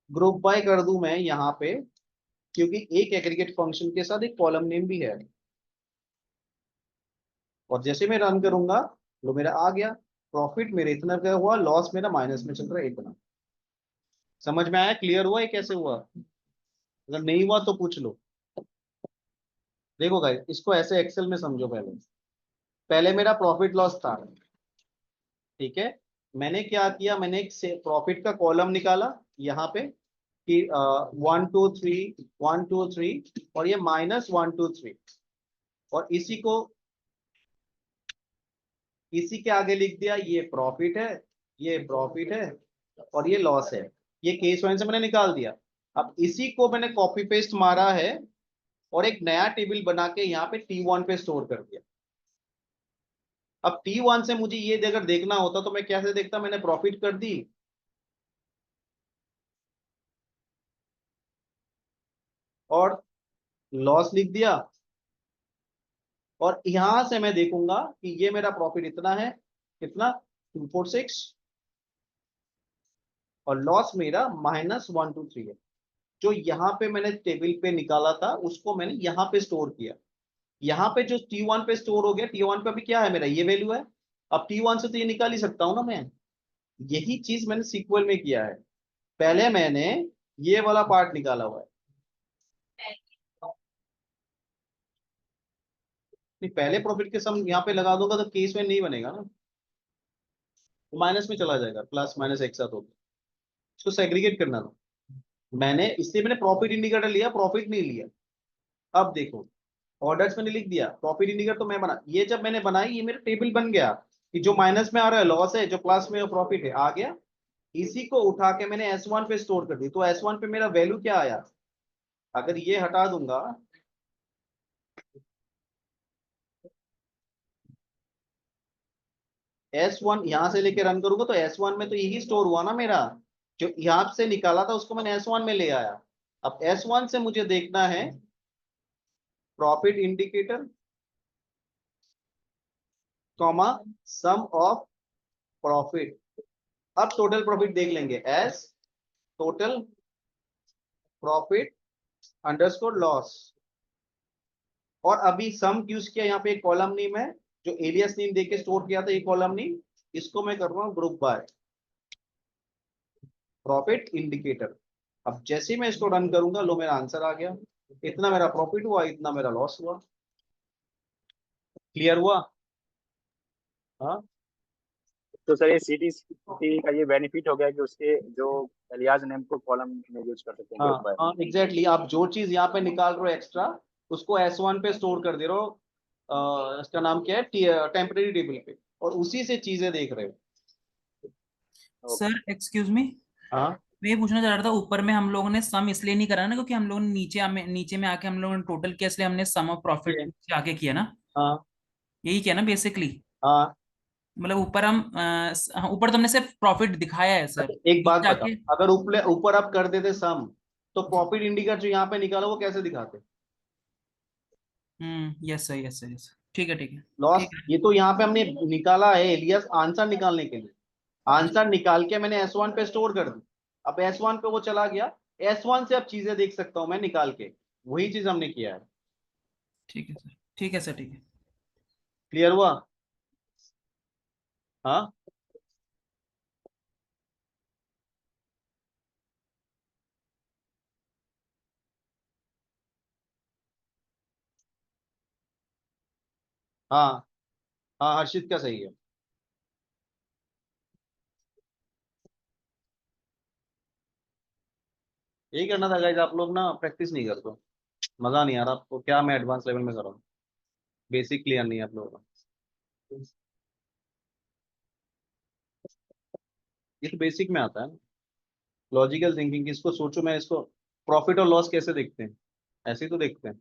ग्रुप बाय कर दूं मैं यहाँ पे, क्योंकि एक एग्रीगेट फंक्शन के साथ एक कॉलम नेम भी है, और जैसे मैं रन करूंगा तो मेरा आ गया, प्रॉफिट मेरे इतना का हुआ, लॉस मेरा माइनस में चल रहा है इतना। समझ में आया? क्लियर हुआ? ये कैसे हुआ? अगर नहीं हुआ तो पूछ लो। देखो गाइस, इसको ऐसे एक्सेल में समझो। पहले पहले मेरा प्रॉफिट लॉस था, ठीक है। मैंने क्या किया, मैंने एक प्रॉफिट का कॉलम निकाला यहाँ पे कि 1 2 3 1 2 3, और ये -1 2 3, और इसी के आगे लिख दिया ये प्रॉफिट है, ये प्रॉफिट है, और ये लॉस है। ये केस वन से मैंने निकाल दिया। अब इसी को मैंने कॉपी पेस्ट मारा है और एक नया टेबल बना के यहाँ पे T1 पे स्टोर कर दिया। अब T1 से मुझे ये अगर देखना होता तो मैं कैसे देखता, मैंने प्रॉफिट कर दी और लॉस लिख दिया, और यहां से मैं देखूंगा कि ये मेरा प्रॉफिट इतना है, कितना, 246, और लॉस मेरा -1 2 3 है। जो यहाँ पे मैंने टेबल पे निकाला था उसको मैंने यहाँ पे स्टोर किया। यहाँ पे जो T1 पे स्टोर हो गया, T1 पे अभी क्या है मेरा, ये वैल्यू है। अब T1 से तो ये निकाल ही सकता हूं ना मैं। यही चीज मैंने सीक्वल में किया है। पहले मैंने ये वाला पार्ट निकाला हुआ है, नहीं पहले प्रॉफिट के सम यहाँ पे लगा दूंगा तो केस में नहीं बनेगा ना, माइनस में चला जाएगा, प्लस माइनस एक साथ होगा। इसको सेग्रीगेट करना था। मैंने इसलिए मैंने प्रॉफिट इंडिकेटर लिया, प्रॉफिट नहीं लिया। अब देखो, ऑर्डर्स मैंने लिख दिया, प्रॉफिट इंडिकेटर तो मैं बना, ये जब मैंने बनाई ये मेरा टेबल बन गया कि जो माइनस में आ रहा है लॉस है, जो प्लस में प्रॉफिट है आ गया। इसी को उठा के मैंने S1 पे स्टोर कर दी, तो S1 पे मेरा वैल्यू क्या आया, अगर ये हटा दूंगा, S1 यहां से लेके रन करूंगा तो S1 में तो यही स्टोर हुआ ना मेरा, जो यहां से निकाला था उसको मैंने S1 में ले आया। अब S1 से मुझे देखना है profit indicator, comma, sum of profit. अब टोटल प्रॉफिट देख लेंगे as total profit underscore loss. और अभी सम यूज किया, यहाँ पे एक कॉलम नेम है जो एलियस नेम देके स्टोर किया था, ये कॉलम नेम, इसको मैं कर रहा हूँ ग्रुप बाय प्रॉफिट इंडिकेटर। अब जैसे ही मैं इसको रन करूंगा, लो मेरा आंसर आ गया, इतना मेरा प्रॉफिट हुआ, इतना मेरा लॉस हुआ। क्लियर हुआ? हाँ तो सर ये सीटी का ये बेनिफिट हो गया कि उसके जो एलियाज नेम को कॉलम में यूज कर सकते हैं हाँ ग्रुप बाय। हाँ एग्जैक्टली। आप जो चीज यहाँ पे निकाल रहे हो एक्स्ट्रा, उसको S1 पे स्टोर कर दे रहे हो। इसका नाम क्या है, टेम्परेरी टेबल पे, और उसी से चीजें देख रहे हो। ओके। सर एक्सक्यूज मी, हाँ मैं ये पूछना चाह रहा था, ऊपर में हम लोगों ने सम इसलिए नहीं करा ना क्योंकि हम लोगों ने नीचे में आके हम लोगों ने टोटल किया, इसलिए हमने सम ऑफ प्रॉफिट ये, आके किया ना, हाँ यही किया ना बेसिकली। हाँ। मतलब ऊपर हम ऊपर तो हमने सिर्फ प्रॉफिट दिखाया है सर, अच्छा एक बात नीचे बताओ, आके। अगर ऊपर ऊपर आप कर देते सम, तो प्रॉफिट इंडिकेटर जो यहाँ पे निकाला वो कैसे दिखाते? Yes sir, yes sir, yes, ठीक है, ठीक है, लॉस। ठीक है। ये तो यहाँ पे हमने निकाला है एलियस आंसर निकालने के लिए, आंसर निकाल के मैंने S1 पे स्टोर कर दी। अब S1 पे वो चला गया, S1 से अब चीजें देख सकता हूं मैं निकाल के, वही चीज हमने किया है। ठीक है सर, ठीक है सर, ठीक है। क्लियर हुआ? हाँ हाँ हाँ, हर्षित का सही है। यही करना था गाइस, आप लोग ना प्रैक्टिस नहीं करते हो। मजा नहीं आ रहा आपको, क्या मैं एडवांस लेवल में कर रहा हूँ, बेसिक क्लियर नहीं है आप लोगों का। ये तो बेसिक में आता है, लॉजिकल थिंकिंग, इसको सोचो, मैं इसको प्रॉफिट और लॉस कैसे देखते हैं, ऐसे ही तो देखते हैं।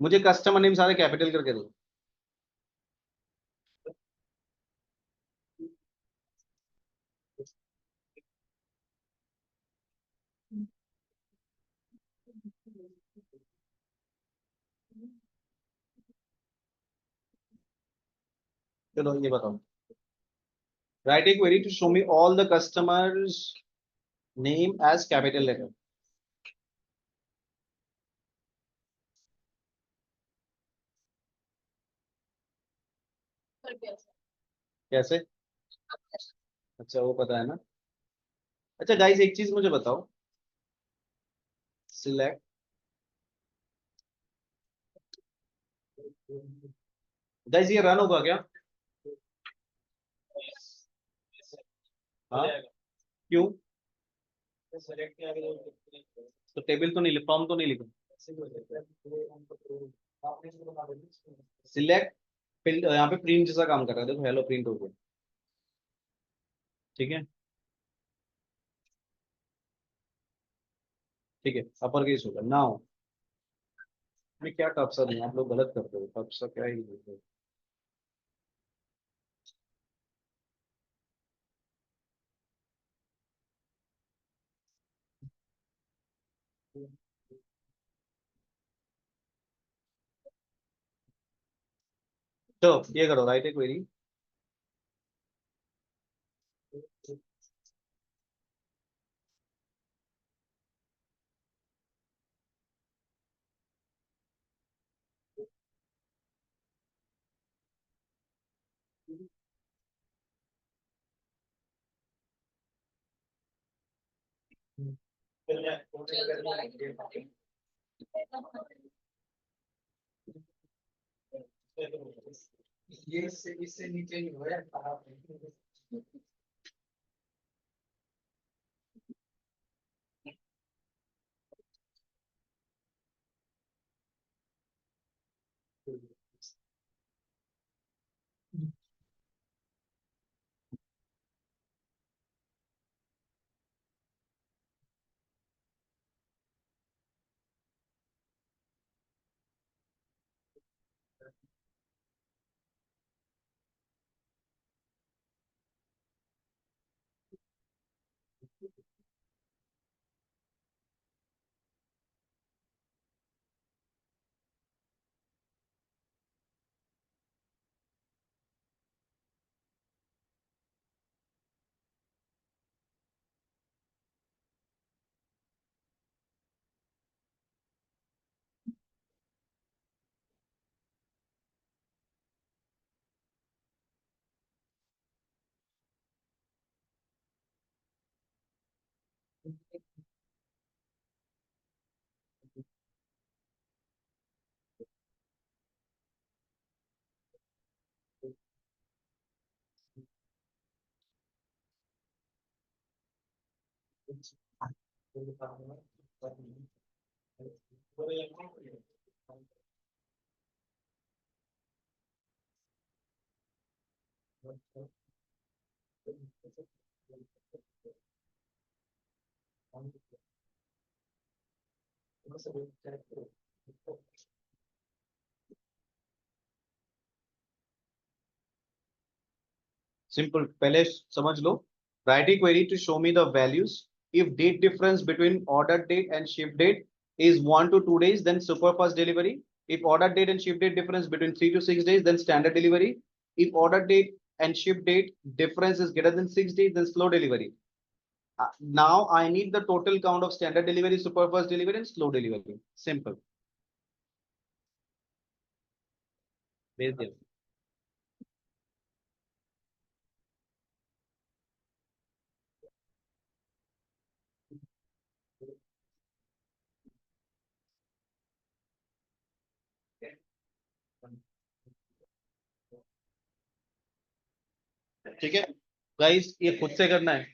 मुझे कस्टमर नेम सारे कैपिटल करके दो। चलो ये बताओ, write a query to show me all the customers name as capital letter. कैसे? अच्छा वो पता है ना। अच्छा गाइस एक चीज मुझे बताओ, सिलेक्ट, गाइस ये रन होगा क्या? हाँ क्यों? तो टेबल तो नहीं लिखा, फॉर्म तो नहीं लिखा। सिलेक्ट यहाँ पे प्रिंट जैसा काम कर रहा है, देखो हेलो प्रिंट हो गया, ठीक है ठीक है, अपर केस होगा नाउ। मैं क्या टफ सा दूं, आप लोग गलत करते हो, टफ सा क्या ही देते हो। तो ये करो, राइट ए क्वेरी, ये इससे नीचे नहीं हो रहा है। सिंपल, पहले समझ लो, write a query to show me the values, if date difference between order date and ship date is 1 to 2 days, then super fast delivery. If order date and ship date difference between 3 to 6 days, then standard delivery. If order date and ship date difference is greater than 6 days, then slow delivery. Now I need the total count of standard delivery, super fast delivery, and slow delivery. Simple. भेज दिया। ठीक है guys, ये खुद से करना है।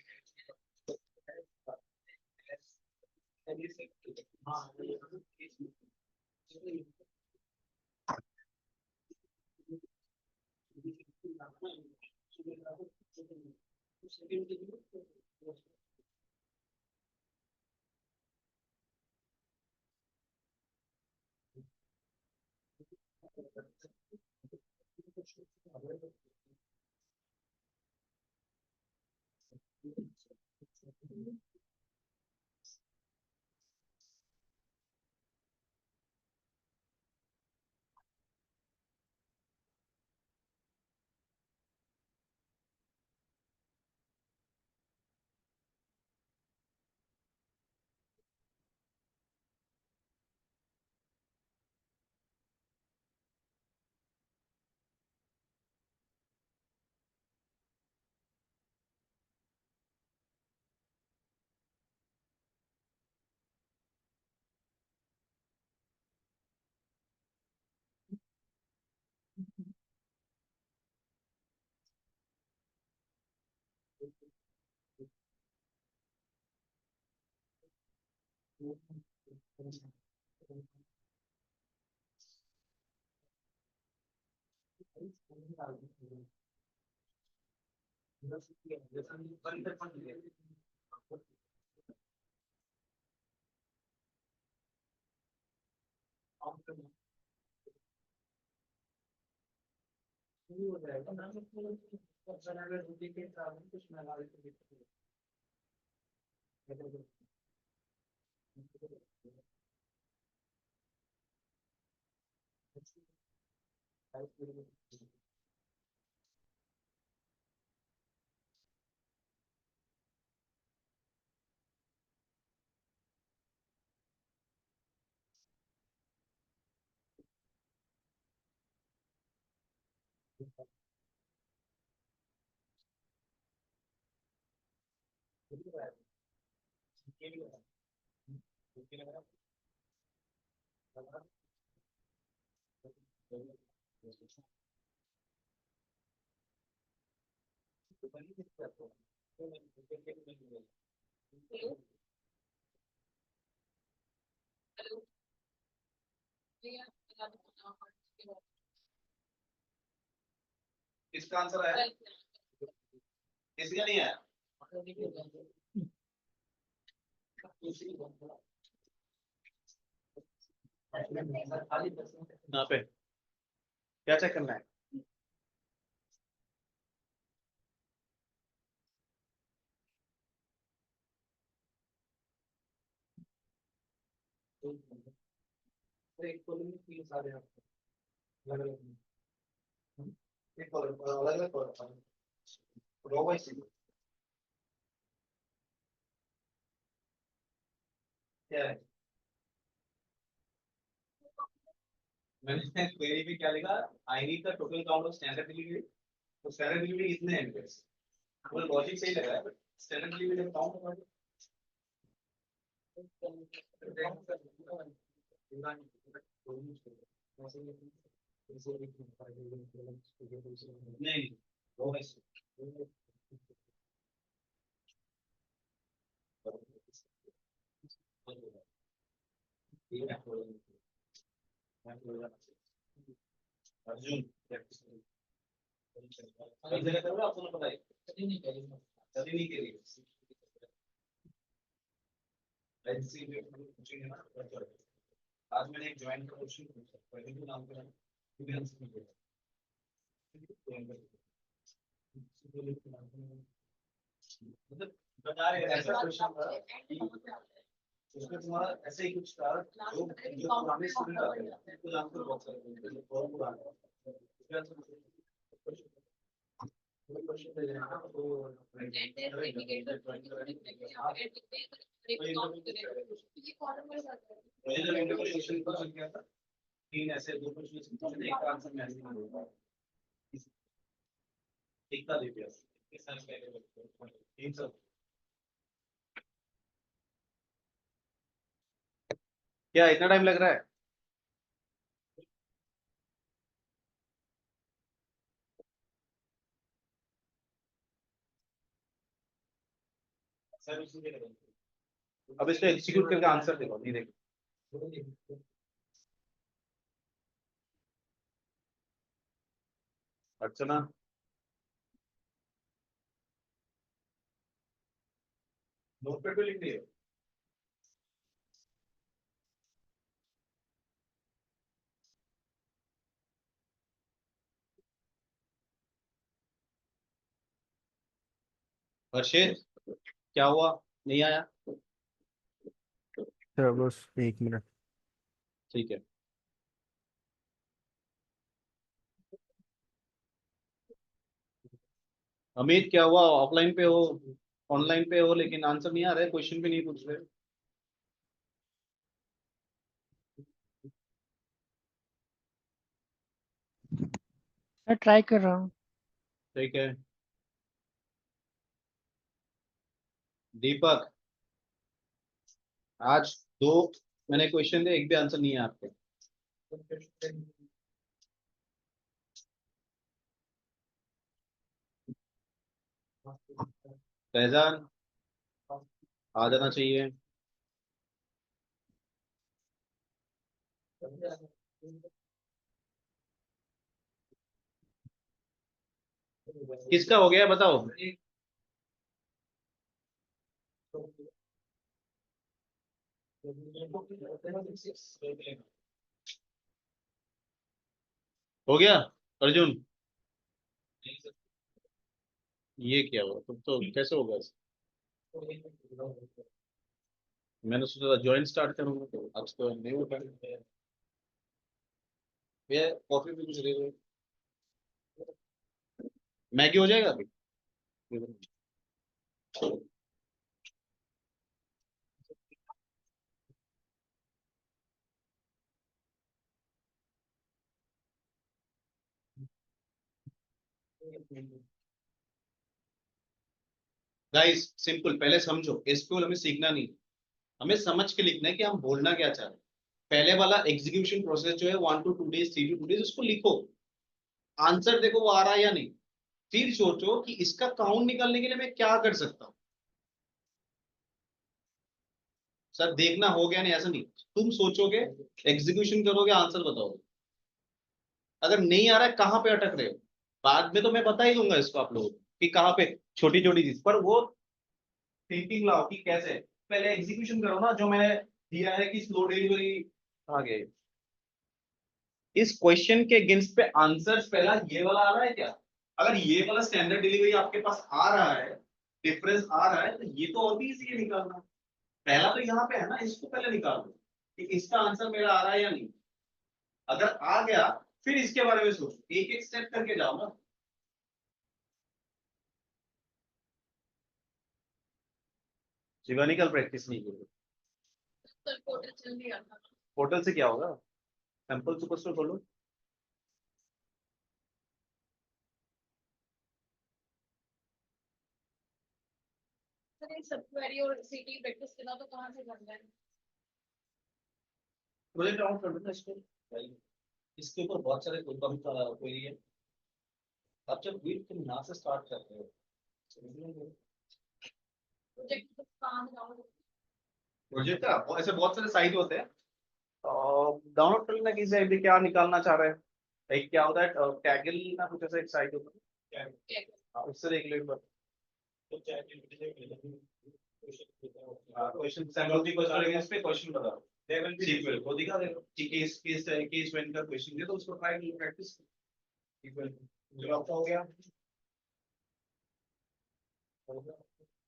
इसका आंसर आया, इसका नहीं आया। यहाँ पे क्या चेक करना है? एक कॉलम में 3 सारे अलग अलग, एक कॉलम अलग अलग कॉलम, रो वाइज क्या है? मैंने क्वेरी में क्या लिखा, I need the total count of standard delivery. तो स्टैंडर्ड डिलीवरी कितने हैं इनके? वो लॉजिक सही लग रहा है, स्टैंडर्ड डिलीवरी काउंट नहीं, वो वैसे अर्जुन आपको पता है कभी नहीं करिए ऐसी भी पूछेंगे ना। आज मैंने एक ज्वाइन का क्वेश्चन पूछा, पहले भी नाम का भी आंसर नहीं दिया। मतलब बता रहे ऐसा क्वेश्चन था कि उसमें तुम्हारा ऐसे ही कुछ था, जो पुराने स्टूडेंट आते हैं तो आंसर बहुत सारे बहुत पुराने क्वेश्चन दे रहे हैं तो ओरिजिनल इंटरप्रिटेशन को चल गया था। 3 ऐसे 2 क्वेश्चन पूछे, एक का आंसर मैं नहीं दे पाया, एक का दे दिया, इस साल का 300। क्या इतना टाइम लग रहा है? सर उसी के अब इसको एग्जीक्यूट करके आंसर देखो, नहीं देखो। अर्चना नोटपैड पे लिख दिए। हर्षित क्या हुआ, नहीं आया? सर बस 1 मिनट। ठीक है। अमित क्या हुआ, ऑफलाइन पे हो, ऑनलाइन पे हो, लेकिन आंसर नहीं आ रहा है, क्वेश्चन भी नहीं पूछ रहे। मैं ट्राई कर रहा हूँ। ठीक है। दीपक आज 2 मैंने क्वेश्चन दिए, एक भी आंसर नहीं है आपके। फैजान आ जाना चाहिए। किसका हो गया बताओ। हो गया अर्जुन? ये क्या हुआ? तुम तो कैसे होगा? मैंने सोचा ज्वाइन स्टार्ट करूंगा तो आज तो नहीं हो पाया। भैया कॉफी भी कुछ दे दो। मैगी हो जाएगा अभी? गाइस सिंपल, पहले समझो एसक्यूएल हमें सीखना नहीं, हमें समझ के लिखना है कि हम बोलना क्या चाह रहे हैं। पहले वाला एग्जीक्यूशन प्रोसेस जो है 1 to 2 days 3 to 2 days उसको लिखो, आंसर देखो वो आ रहा है या नहीं, फिर सोचो कि इसका काउंट निकालने के लिए मैं क्या कर सकता हूँ। सर देखना हो गया नहीं ऐसा नहीं, तुम सोचोगे, एग्जीक्यूशन करोगे, आंसर बताओगे। अगर नहीं आ रहा है कहाँ पे अटक रहे हो, बाद में तो मैं बता ही दूंगा इसको आप लोगों को कि कहाँ पे छोटी छोटी चीज, पर वो थिंकिंग लाओ कि कैसे। पहले एग्जीक्यूशन करो ना, जो मैंने दिया है कि स्लो डिलीवरी आ गए। इस क्वेश्चन के अगेंस्ट पे आंसर पहला ये वाला आ रहा है क्या? अगर ये वाला स्टैंडर्ड डिलीवरी आपके पास आ रहा है, डिफरेंस आ रहा है, तो ये तो और भी इजी है निकालना। पहला तो यहाँ पे है ना, इसको पहले निकाल दो कि इसका आंसर मेरा आ रहा है या नहीं। अगर आ गया फिर इसके बारे में सोचो, एक एक स्टेप करके जाओ ना। शिवानी कल प्रैक्टिस नहीं की। कल पोर्टल चल रही आता। पोर्टल से क्या होगा? सैंपल सुपरस्टोर खोलो। सर सब क्वेरी और सीटी प्रैक्टिस करना तो कहाँ से करना है? प्रोजेक्ट आउट कर देना इसको। इसके ऊपर बहुत सारे क्वेरी है। आप जब वीक तुम यहाँ से स्टार्ट कर रहे हो, प्रोजेक्ट तो काम डाउन। प्रोजेक्ट का ऐसे बहुत सारे साइट होते हैं, डाउनलोड कर लेना कि साइट पे क्या निकालना चाह रहे हैं। एक क्या होता है टैगल ना कुछ ऐसा एक साइट होता है, उससे देख लो एक बार। क्वेश्चन सैंपल की क्वेश्चन इस पे क्वेश्चन बताओ, दे विल बी सीक्वल वो दिखा देगा कि केस व्हेन का क्वेश्चन दे तो उसको ट्राई कर प्रैक्टिस सीक्वल। चलो आपका हो गया।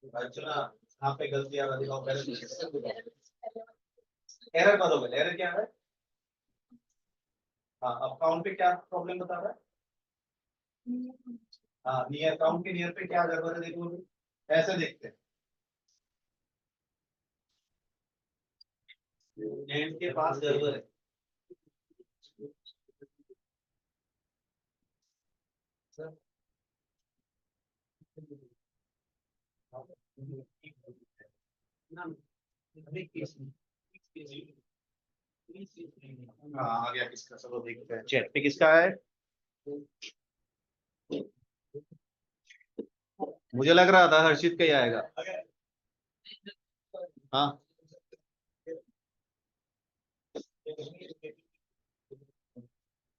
अच्छा यहाँ पे गलती आ रहा दिखाओ पहले। एरर बताओ, एरर क्या है? हाँ अब काउंट पे क्या प्रॉब्लम बता रहा है? हाँ नियर, काउंट के नियर पे क्या गड़बड़ है देखो अभी। ऐसे देखते हैं, एंड के पास गड़बड़ है। हाँ आ गया किसका, चलो देखते हैं चैट पे किसका है। मुझे लग रहा था हर्षित का ही आएगा। हाँ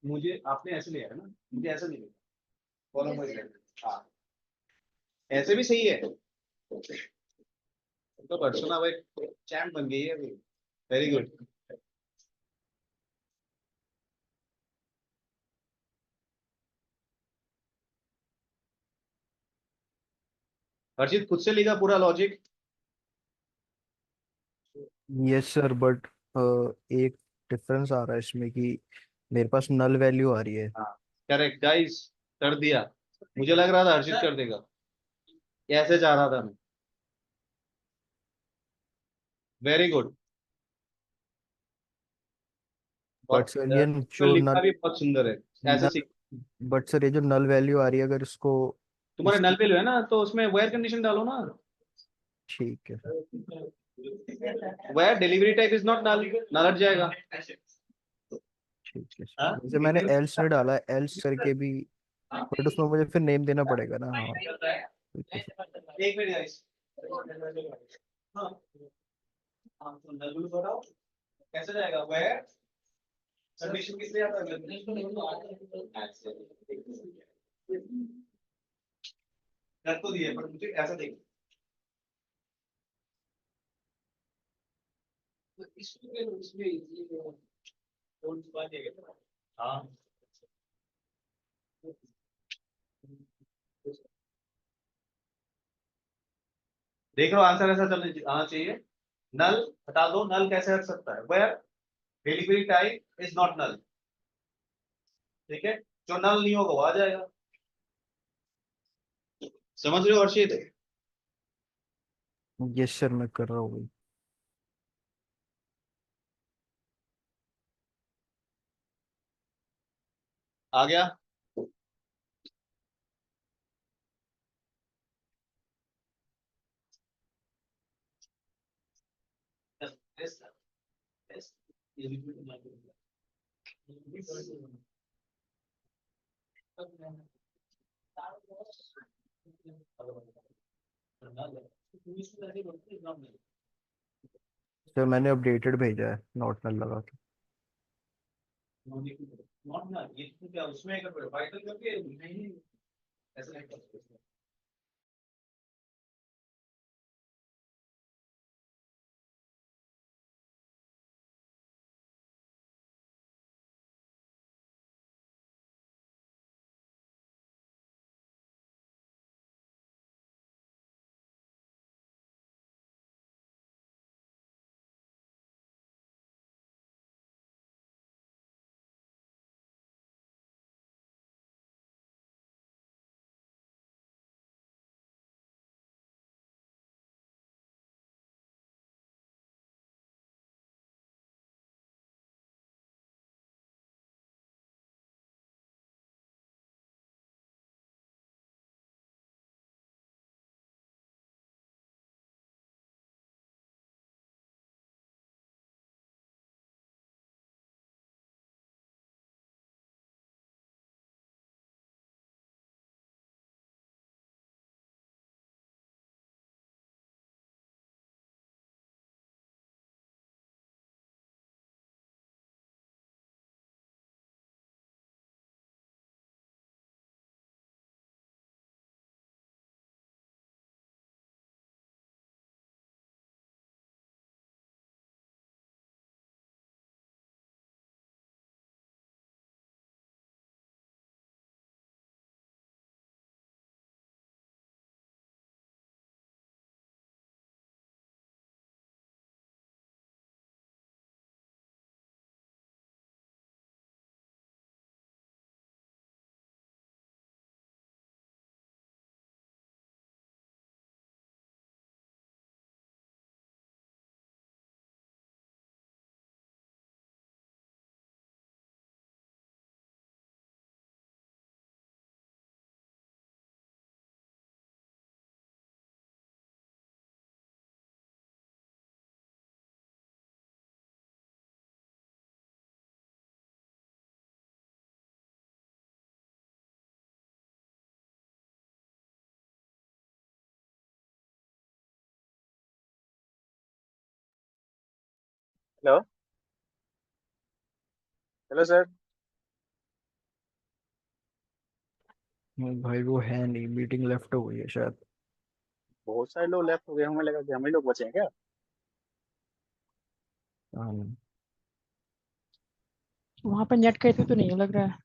मुझे आपने ऐसे लिया है ना, मुझे ऐसा नहीं लिया कॉलम वाइज। हाँ ऐसे भी सही है, तो अर्चना भाई चैंप बन गई है अभी। Very good. हर्षित खुद से लिखा पूरा लॉजिक? यस सर, बट एक डिफरेंस आ रहा है इसमें कि मेरे पास नल वैल्यू आ रही है। हाँ करेक्ट गाइस, कर दिया। मुझे लग रहा था हर्षित कर देगा, ऐसे चाह रहा था मैं। Very good. बट बहुत सर ये जो लिखा नल भी बहुत सुंदर है, ऐसे नल सीख। बट सर ये जो नल वैल्यू आ रही है, अगर इसको तुम्हारे इस नल पे लो है ना, तो उसमें वेयर कंडीशन डालो ना। ठीक है where delivery type is not null, null हट जाएगा। ठीक है हाँ? जैसे मैंने एल्स नहीं डाला, एल्स करके भी, बट उसमें मुझे फिर नेम देना पड़ेगा ना। हाँ ठीक है सर। एक मिनट गाइस। हाँ हाँ, तो नल बताओ कैसे जाएगा वेयर सबमिशन किस लिए आता है? कर तो दिए पर मुझे ऐसा देखो तो इसमें ये कौन सी बात है? हाँ देख लो आंसर ऐसा आना चाहिए। नल हटा दो, नल कैसे हट सकता है? Where delivery type is not null. ठीक है, जो नल नहीं होगा वो आ जाएगा। समझ रहे हो हर्षित? यस सर, मैं कर रहा हूँ। आ गया? Yes, sir. Yes. ये भी तो लागू होगा। सर मैंने अपडेटेड भेजा है, नॉट नल लगा के। नॉट ना ये तो क्या उसमें अगर वाइटल करके नहीं ऐसा नहीं कर सकते। Hello hello sir. भाई वो है नहीं, मीटिंग लेफ्ट हो गई है शायद। बहुत सारे लोग लेफ्ट हो गए, हमें लगा कि हम ही लोग बचे हैं क्या? हाँ, वहां पे नेट का इशू तो नहीं है लग रहा है।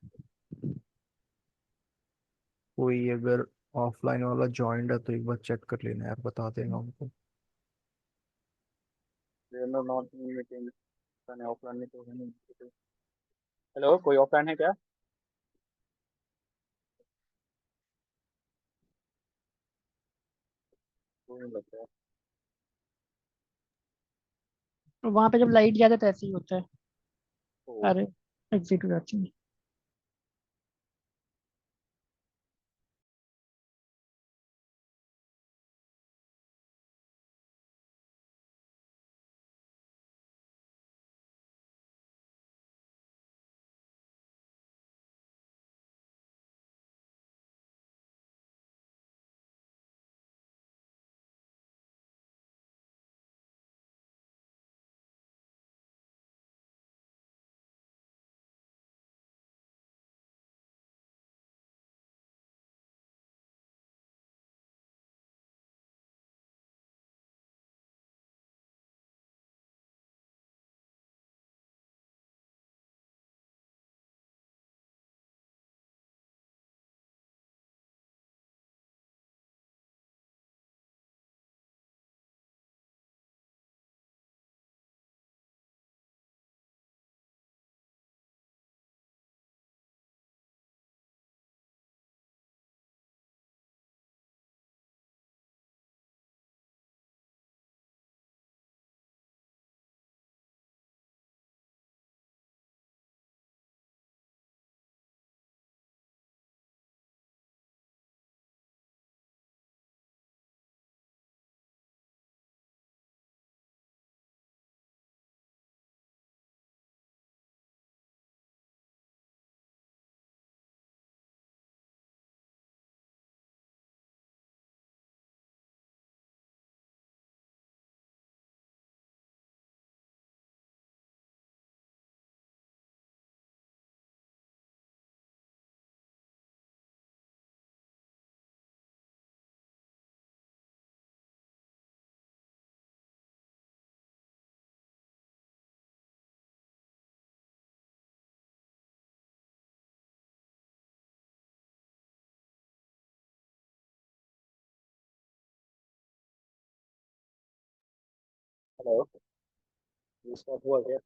कोई अगर ऑफलाइन वाला जॉइंड है तो एक बार चेक कर लेना यार, बता देना उनको। नॉट मीटिंग ऑफलाइन में तो है नहीं। हेलो, कोई ऑफलाइन है क्या? कोई नहीं लगता है। वहां पे जब लाइट जाता है तो ऐसे ही होता है। तो अरे एग्जिट हो जाती है। हेलो, स्टार्ट हुआ क्या?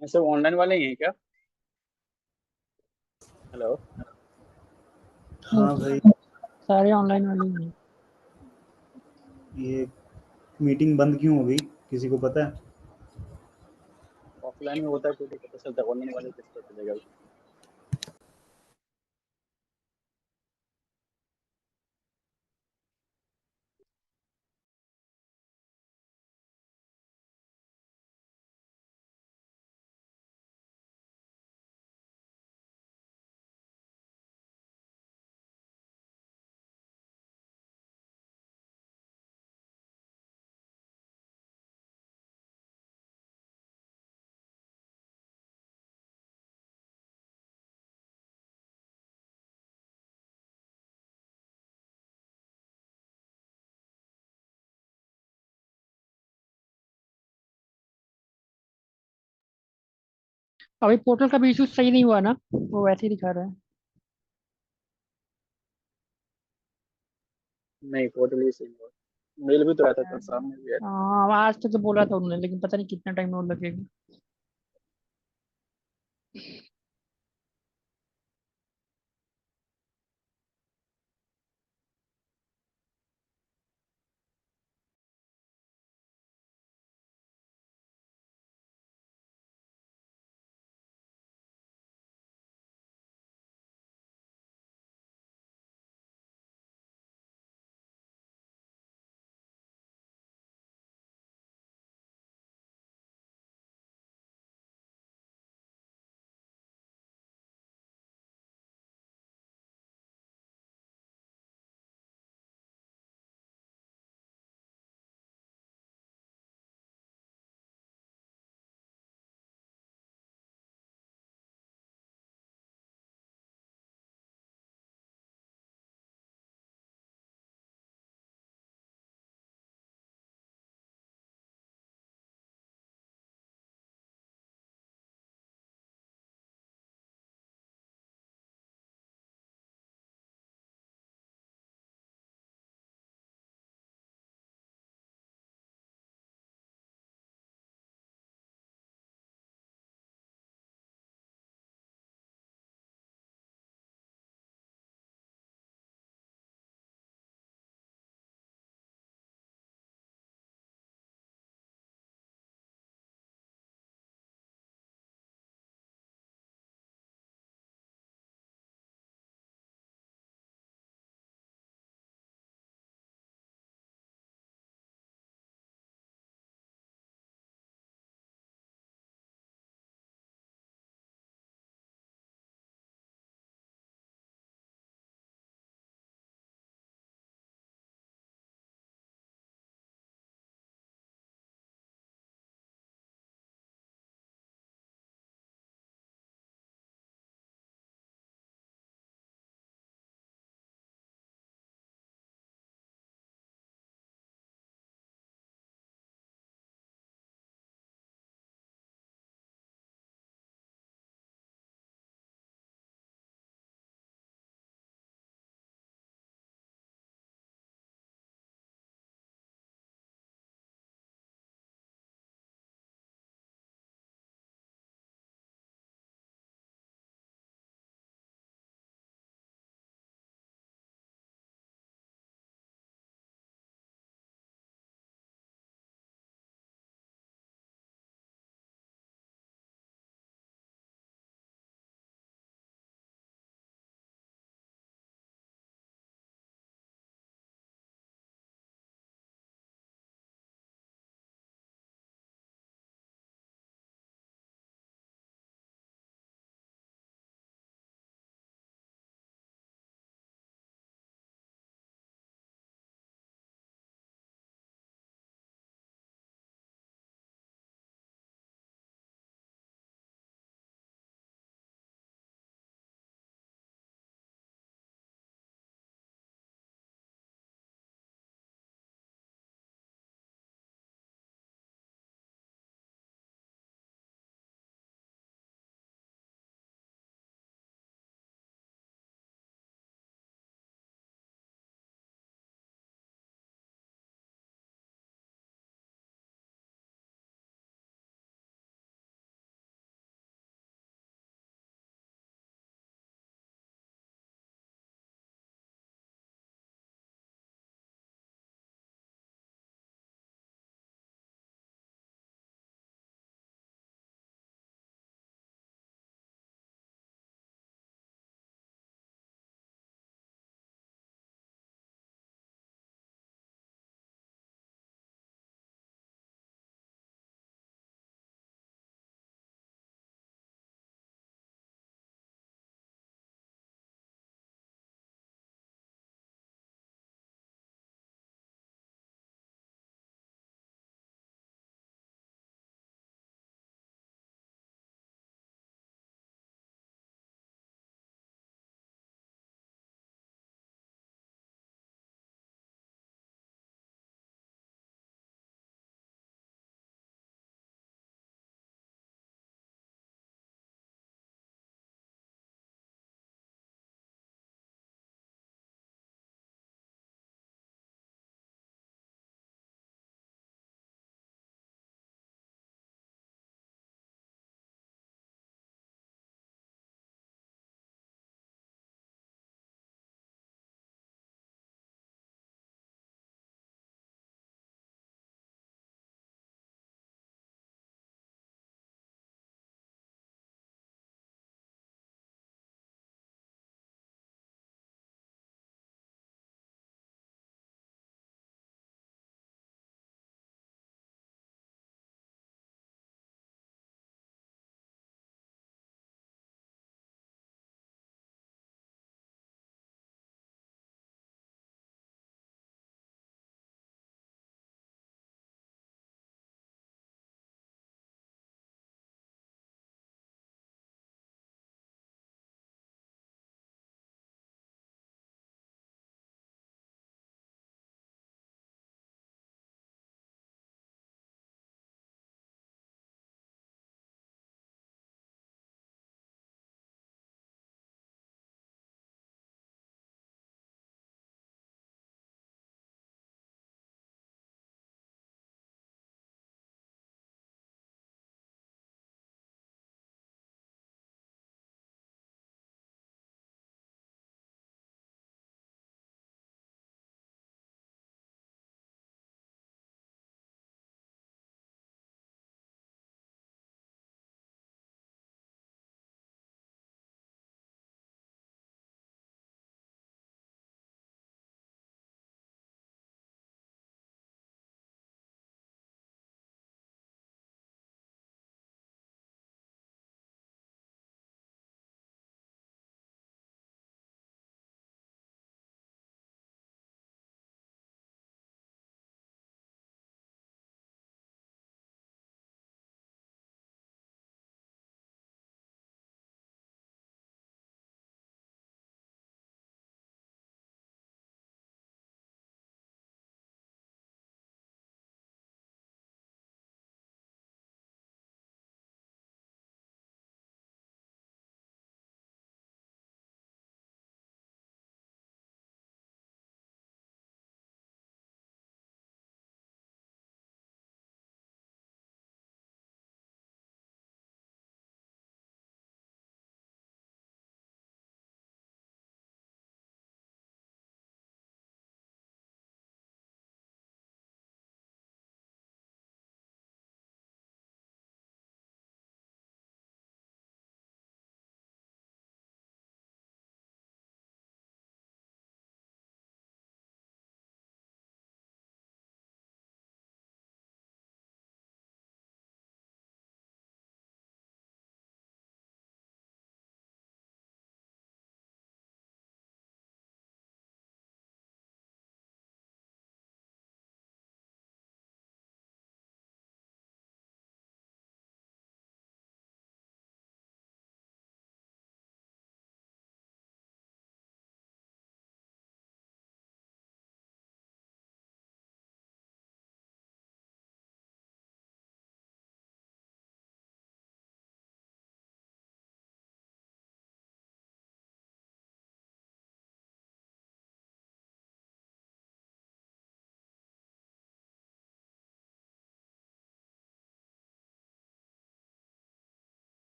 ये सब ऑनलाइन वाले ही हैं क्या? हेलो। हाँ भाई, सारे ऑनलाइन वाले ही हैं। ये मीटिंग बंद क्यों हो गई, किसी को पता है? ऑफलाइन में होता है तो पता चलता है, ऑनलाइन वाले किस पता चलेगा? अभी पोर्टल का भी इशू सही नहीं हुआ ना, वो वैसे ही दिखा रहा है। नहीं, पोर्टली से मेल भी तो आया था कल शाम में भी आया था। हाँ, आज तक तो बोला था उन्होंने, लेकिन पता नहीं कितना टाइम और लगेगा।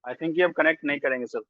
आई थिंक ये अब कनेक्ट नहीं करेंगे सर।